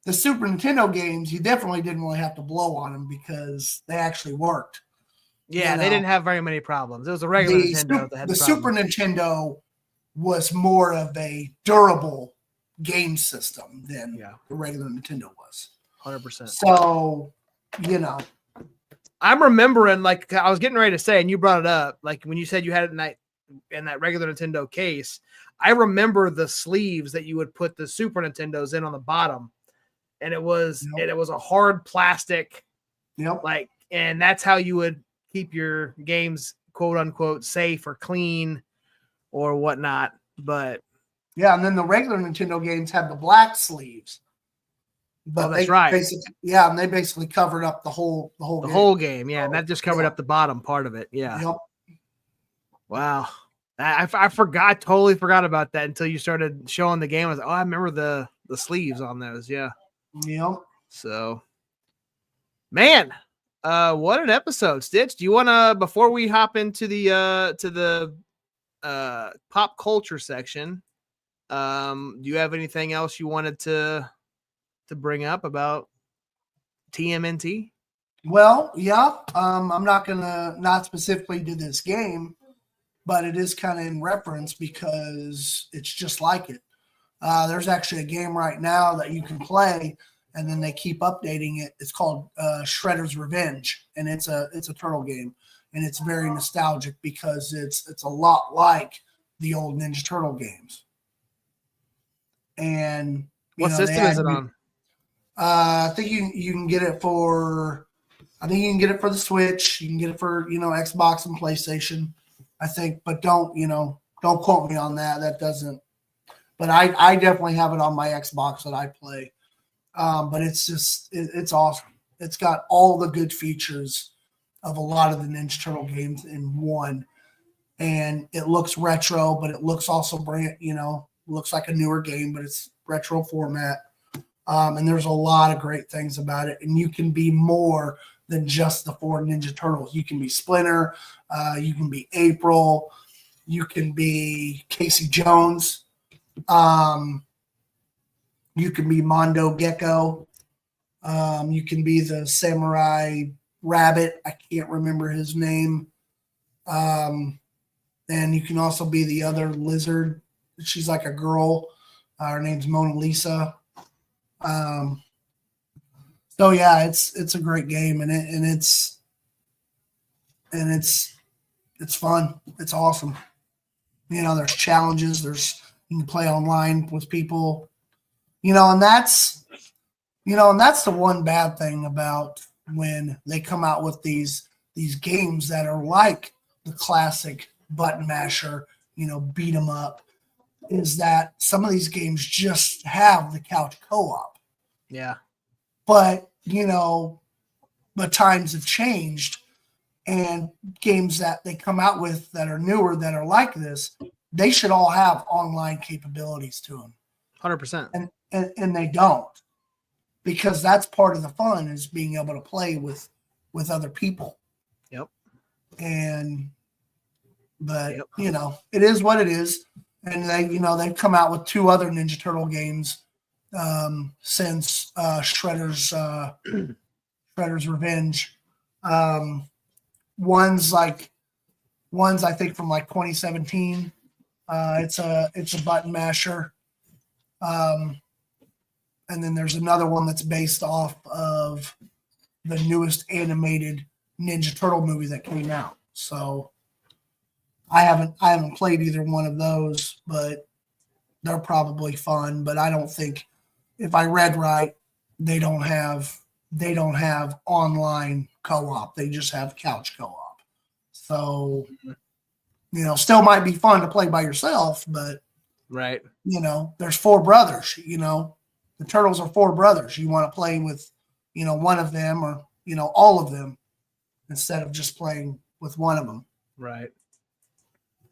the Super Nintendo games, you definitely didn't really have to blow on them because they actually worked. Yeah, they didn't have very many problems. It was a regular Nintendo that had the Super Nintendo was more of a durable game system than the regular Nintendo was. 100%. So, I'm remembering, like I was getting ready to say, and you brought it up, like when you said you had it in that regular Nintendo case, I remember the sleeves that you would put the Super Nintendos in on the bottom, and it was a hard plastic, and that's how you would keep your games quote unquote safe or clean or whatnot. But yeah, and then the regular Nintendo games had the black sleeves. But that's right. And they basically covered up the whole game. Yeah, and that just covered up the bottom part of it. Yeah. Yep. Wow. I totally forgot about that until you started showing the game. I was like, I remember the sleeves on those. Yeah. Yep. So, man, what an episode, Stich. Do you want to, before we hop into the pop culture section, do you have anything else you wanted to bring up about TMNT? Well, yeah. I'm not specifically to this game, but it is kind of in reference because it's just like it. There's actually a game right now that you can play, and then they keep updating it. It's called Shredder's Revenge, and it's a turtle game, and it's very nostalgic because it's a lot like the old Ninja Turtle games. And what system is it on? I think you can get it for. I think you can get it for the Switch. You can get it for Xbox and PlayStation. I think, but don't quote me on that. That doesn't. But I definitely have it on my Xbox that I play. But it's awesome. It's got all the good features of a lot of the Ninja Turtle games in one, and it looks retro, but it looks also brand. Looks like a newer game, but it's retro format. And there's a lot of great things about it. And you can be more than just the 4 Ninja Turtles. You can be Splinter. You can be April. You can be Casey Jones. You can be Mondo Gecko. You can be the Samurai Rabbit. I can't remember his name. And you can also be the other lizard. She's like a girl. Her name's Mona Lisa. So yeah, it's a great game, and it's fun. It's awesome. There's challenges. You can play online with people. And that's the one bad thing about when they come out with these games that are like the classic button masher, beat 'em up, is that some of these games just have the couch co-op. Yeah. But, but times have changed, and games that they come out with that are newer, that are like this, they should all have online capabilities to them. 100%. And they don't, because that's part of the fun, is being able to play with other people. Yep. But it is what it is. And they've come out with 2 other Ninja Turtle games since Shredder's Revenge. One's I think from like 2017. It's a button masher. And then there's another one that's based off of the newest animated Ninja Turtle movie that came out. So I haven't played either one of those, but they're probably fun. But I don't think, if I read right, they don't have online co-op. They just have couch co-op. So You know, still might be fun to play by yourself, but Right. you know, there's 4 brothers. You know, the Turtles are 4 brothers. You want to play with, you know, one of them or, you know, all of them instead of just playing with one of them. Right.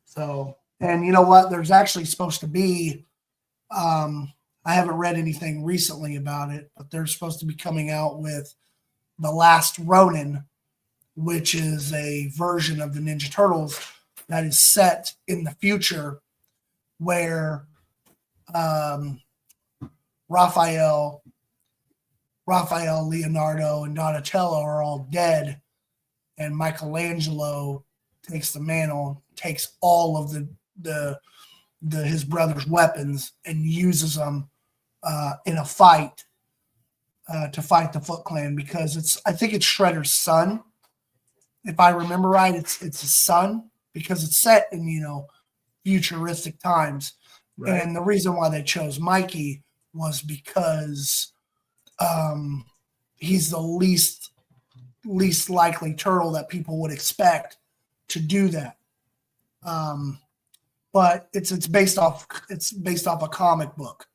So, and you know what? There's actually supposed to be, I haven't read anything recently about it, but they're supposed to be coming out with The Last Ronin, which is a version of the Ninja Turtles that is set in the future where Raphael, Leonardo, and Donatello are all dead, and Michelangelo takes the mantle, takes all of his brother's weapons and uses them in a fight to fight the Foot Clan, because I think it's Shredder's son. If I remember right, it's his son, because it's set in, you know, futuristic times. Right. And the reason why they chose Mikey was because he's the least likely turtle that people would expect to do that. But it's based off a comic book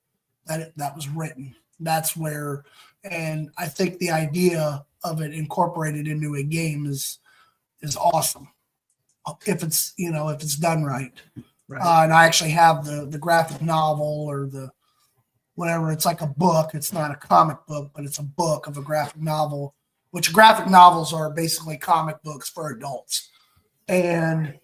that was written. That's where, and I think the idea of it incorporated into a game is awesome if it's, you know, if it's done right. Right. And I actually have the graphic novel or the whatever. It's like a book. It's not a comic book, but it's a book of a graphic novel, which graphic novels are basically comic books for adults. And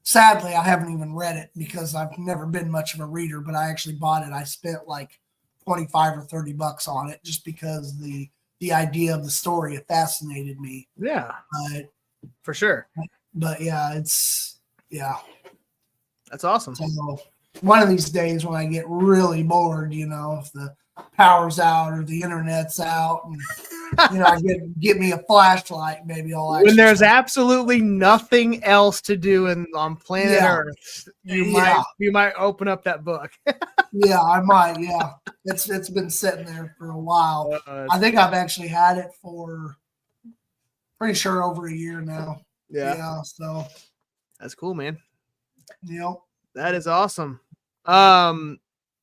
sadly, I haven't even read it because I've never been much of a reader, but I actually bought it. I spent like $25 or $30 on it just because the idea of the story, it fascinated me. Yeah. But For sure. yeah, That's awesome. So one of these days when I get really bored, you know, if the power's out or the internet's out, and you know, I get me a flashlight, maybe I'll actually When there's absolutely nothing else to do on planet Yeah. Earth, you might open up that book. Yeah, I might. Yeah, it's been sitting there for a while. I think I've actually had it for pretty sure over a year now. Yeah. So That's cool, man. you know, That is awesome.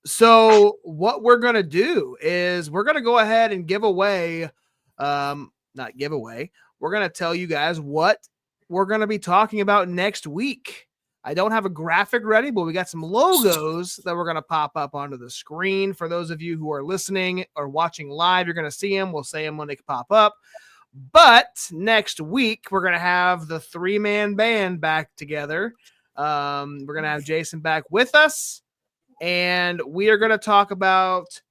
So what we're gonna do is we're gonna go ahead and give away, not give away. We're gonna tell you guys what we're gonna be talking about next week. I don't have a graphic ready, but we got some logos that we're gonna pop up onto the screen for those of you who are listening or watching live. You're gonna see them. We'll say them when they pop up. But next week we're gonna have the 3-man band back together. We're going to have Jason back with us, and we are going to talk about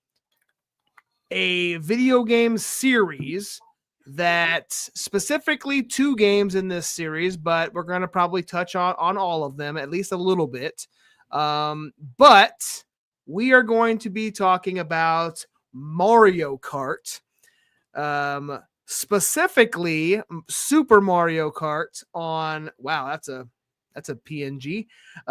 a video game series that specifically 2 games in this series, but we're going to probably touch on all of them, at least a little bit. But we are going to be talking about Mario Kart, specifically Super Mario Kart on, wow, that's a PNG.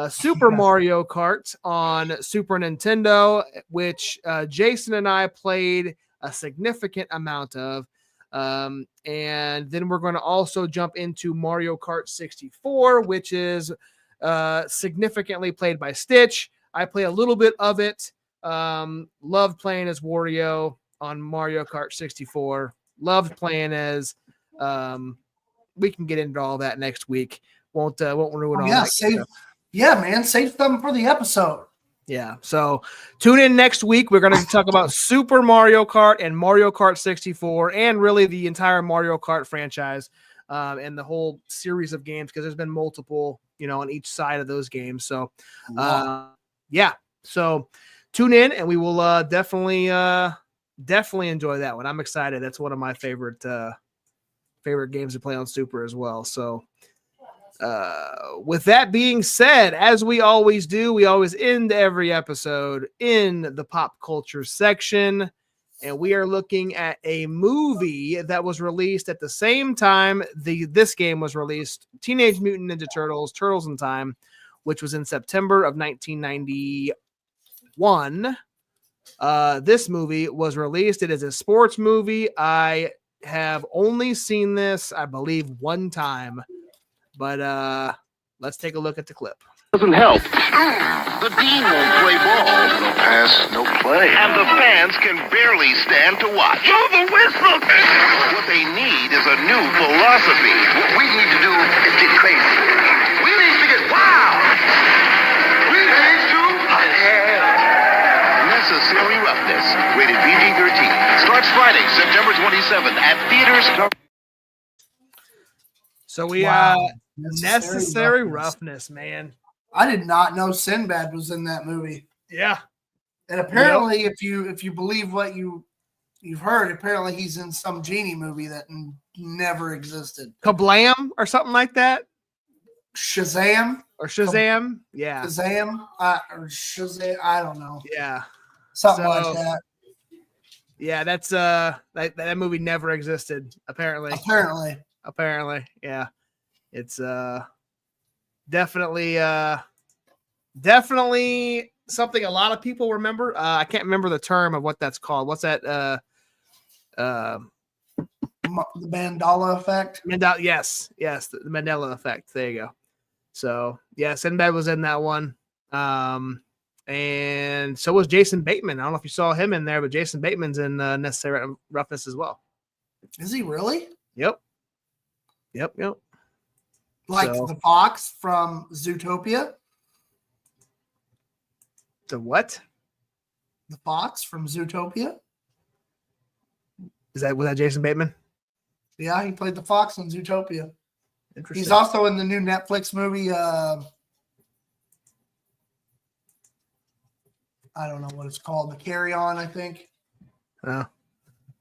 Super Mario Kart on Super Nintendo, which Jason and I played a significant amount of. And then we're going to also jump into Mario Kart 64, which is significantly played by Stich. I play a little bit of it. Loved playing as Wario on Mario Kart 64. Loved playing as, we can get into all that next week. Won't ruin all that. Save something for the episode. Yeah. So tune in next week. We're going to talk about Super Mario Kart and Mario Kart 64 and really the entire Mario Kart franchise and the whole series of games, because there's been multiple, you know, on each side of those games. So yeah. So tune in and we will definitely enjoy that one. I'm excited. That's one of my favorite games to play on Super as well. So with that being said, as we always do, we always end every episode in the pop culture section, and we are looking at a movie that was released at the same time this game was released, Teenage Mutant Ninja Turtles, Turtles in Time, which was in September of 1991. This movie was released. It is a sports movie. I have only seen this, I believe, one time. But let's take a look at the clip. Doesn't help. The dean won't play ball. No pass, no play. And the fans can barely stand to watch. Blow the whistle! What they need is a new philosophy. What we need to do is get crazy. We need to get wild. We need to Necessary Roughness. Rated PG-13. Starts Friday, September 27th at theaters. So we Wow. necessary roughness, man. I did not know Sinbad was in that movie. Yeah. And apparently, if you believe what you've heard, apparently he's in some genie movie that never existed. Kablam or something like that. Shazam Or Shazam. Yeah. Shazam or Shazam. I don't know. Yeah. Something So- like that. Yeah, that's that movie never existed, apparently. Apparently. Yeah. It's definitely something a lot of people remember. I can't remember the term of what that's called. What's that? The Mandela effect. Yes, the Mandela effect. There you go. So yeah, Sinbad was in that one. And so was Jason Bateman. I don't know if you saw him in there, but Jason Bateman's in Necessary Roughness as well. Is he really? Yep. Like So- the fox from Zootopia? The what? The fox from Zootopia? Was that Jason Bateman? Yeah, he played the fox in Zootopia. Interesting. He's also in the new Netflix movie. I don't know what it's called. The Carry On, I think.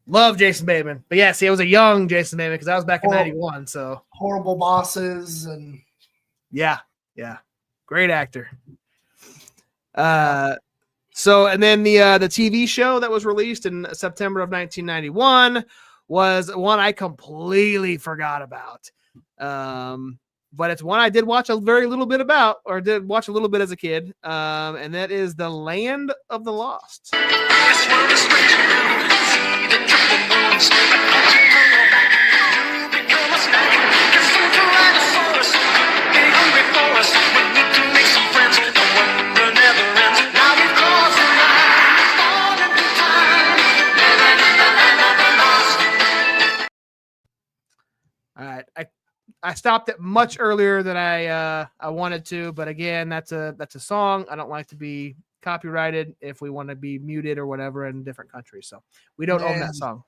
Love Jason Bateman. But yeah, see, I was a young Jason Bateman because I was back in Oh. 91. So Horrible Bosses and yeah. Great actor. So and then the TV show that was released in September of 1991 was one I completely forgot about. But it's one I did watch a very little bit about, or did watch a little bit as a kid. And that is The Land of the Lost. All right. I stopped it much earlier than I wanted to, but again, that's a song. I don't like to be copyrighted if we want to be muted or whatever in different countries. So we don't own that song.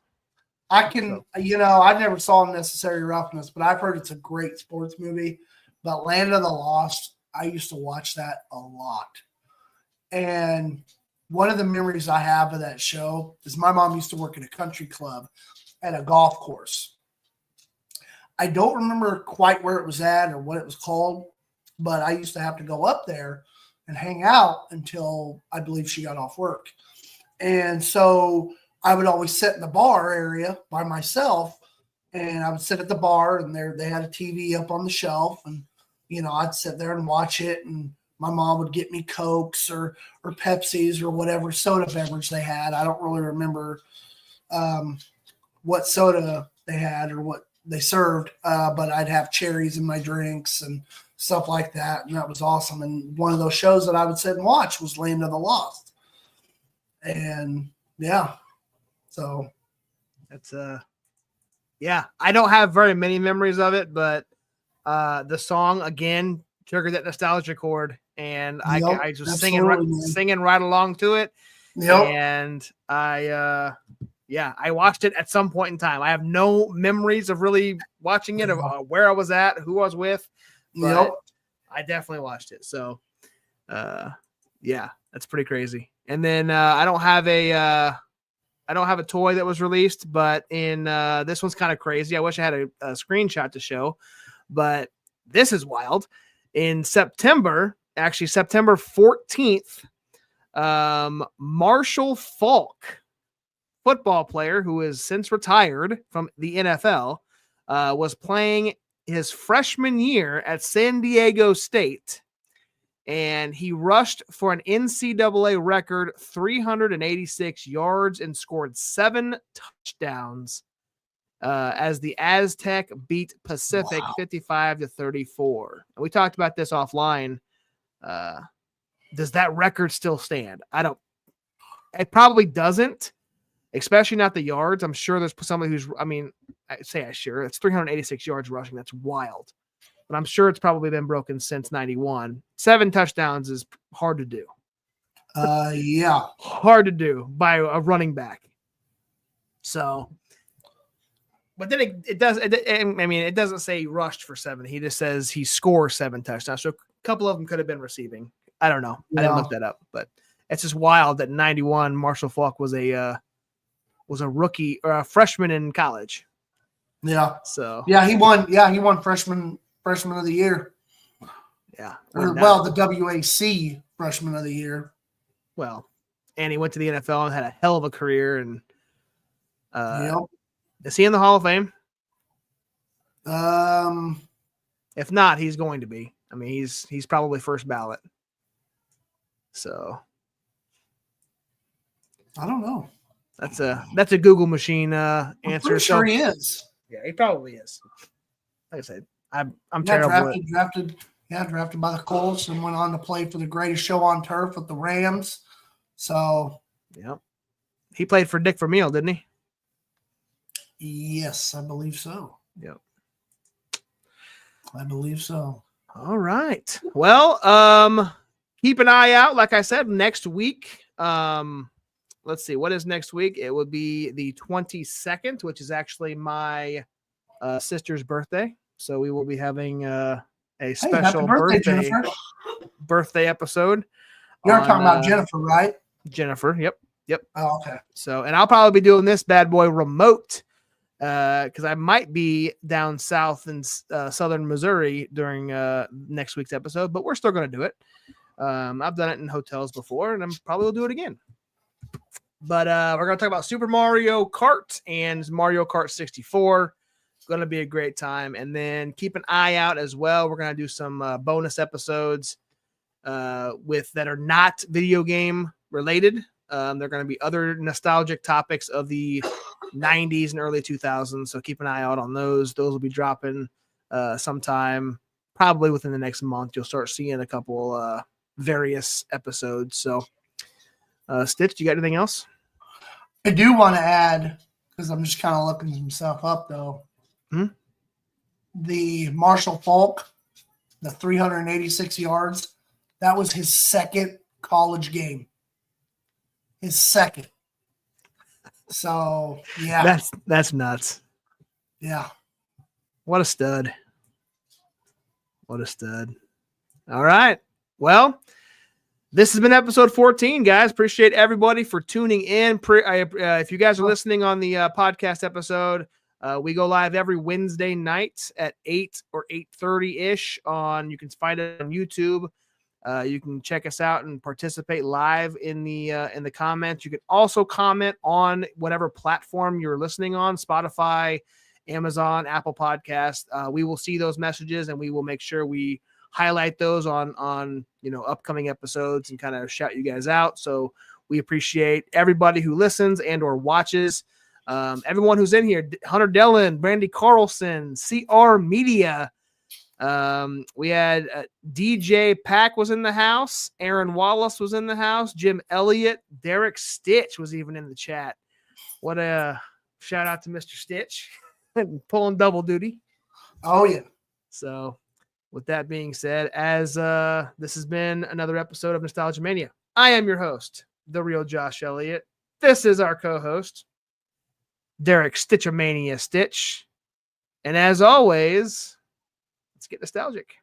I can, I never saw Necessary Roughness, but I've heard it's a great sports movie. But Land of the Lost, I used to watch that a lot. And one of the memories I have of that show is my mom used to work at a country club at a golf course. I don't remember quite where it was at or what it was called, but I used to have to go up there and hang out until I believe she got off work. And so I would always sit in the bar area by myself, and I would sit at the bar, and they had a TV up on the shelf, and I'd sit there and watch it, and my mom would get me Cokes or Pepsis or whatever soda beverage they had. I don't really remember what soda they had or what they served, but I'd have cherries in my drinks and stuff like that, and that was awesome. And one of those shows that I would sit and watch was Land of the Lost. And yeah, so that's I don't have very many memories of it, but the song again triggered that nostalgia chord, and I was singing right along to it. Yep. And I watched it at some point in time. I have no memories of really watching it, of where I was at, who I was with, but I definitely watched it. So, that's pretty crazy. And then I don't have a toy that was released, but in this one's kind of crazy. I wish I had a screenshot to show, but this is wild. In September 14th, Marshall Faulk, football player who is since retired from the NFL, was playing his freshman year at San Diego State, and he rushed for an NCAA record 386 yards and scored 7 touchdowns as the Aztec beat Pacific 55-34. And we talked about this offline. Does that record still stand? It probably doesn't, especially not the yards. I'm sure there's somebody who's, it's 386 yards rushing. That's wild. But I'm sure it's probably been broken since 91. 7 touchdowns is hard to do. Yeah. Hard to do by a running back. So, but then it doesn't say he rushed for 7. He just says he scores 7 touchdowns. So a couple of them could have been receiving. I don't know. Yeah. I didn't look that up, but it's just wild that 91 Marshall Faulk was a rookie or a freshman in college. Yeah. So he won freshman of the year. Yeah. The WAC freshman of the year. Well, and he went to the NFL and had a hell of a career. And is he in the Hall of Fame? If not, he's going to be. I mean, he's probably first ballot. So I don't know. That's a Google machine answer. I'm pretty sure he is. Yeah, he probably is. Like I said, I'm terrible. Drafted by the Colts and went on to play for the greatest show on turf with the Rams. So, yep. He played for Dick Vermeil, didn't he? Yes, I believe so. Yep. I believe so. All right. Well, keep an eye out. Like I said, next week. Let's see. What is next week? It would be the 22nd, which is actually my sister's birthday. So we will be having a special birthday episode. You're talking about Jennifer, right? Jennifer. Yep. Oh, okay. So, and I'll probably be doing this bad boy remote because I might be down south in southern Missouri during next week's episode, but we're still going to do it. I've done it in hotels before, and I'm probably will do it again. But we're going to talk about Super Mario Kart and Mario Kart 64. It's going to be a great time. And then keep an eye out as well. We're going to do some bonus episodes that are not video game related. They're going to be other nostalgic topics of the 90s and early 2000s. So keep an eye out on those. Those will be dropping sometime, probably within the next month. You'll start seeing a couple various episodes. So, Stich, do you got anything else? I do want to add, because I'm just kind of looking some stuff up, though. The Marshall Faulk, the 386 yards, that was his second college game. His second. So, yeah. That's nuts. Yeah. What a stud. What a stud. All right. Well, this has been episode 14, guys. Appreciate everybody for tuning in. If you guys are listening on the podcast episode, we go live every Wednesday night at 8 or 8:30-ish you can find it on YouTube. You can check us out and participate live in the comments. You can also comment on whatever platform you're listening on, Spotify, Amazon, Apple Podcast. We will see those messages and we will make sure we highlight those on upcoming episodes and kind of shout you guys out. So we appreciate everybody who listens and or watches. Everyone who's in here: Hunter Dillon, Brandy Carlson, CR Media. We had DJ Pack was in the house. Aaron Wallace was in the house. Jim Elliott, Derrick Stich was even in the chat. What a shout out to Mr. Stich pulling double duty. Oh yeah. So with that being said, as this has been another episode of Nostalgia Mania, I am your host, the real Josh Elliott. This is our co-host, Derrick Stitchamania Stich. And as always, let's get nostalgic.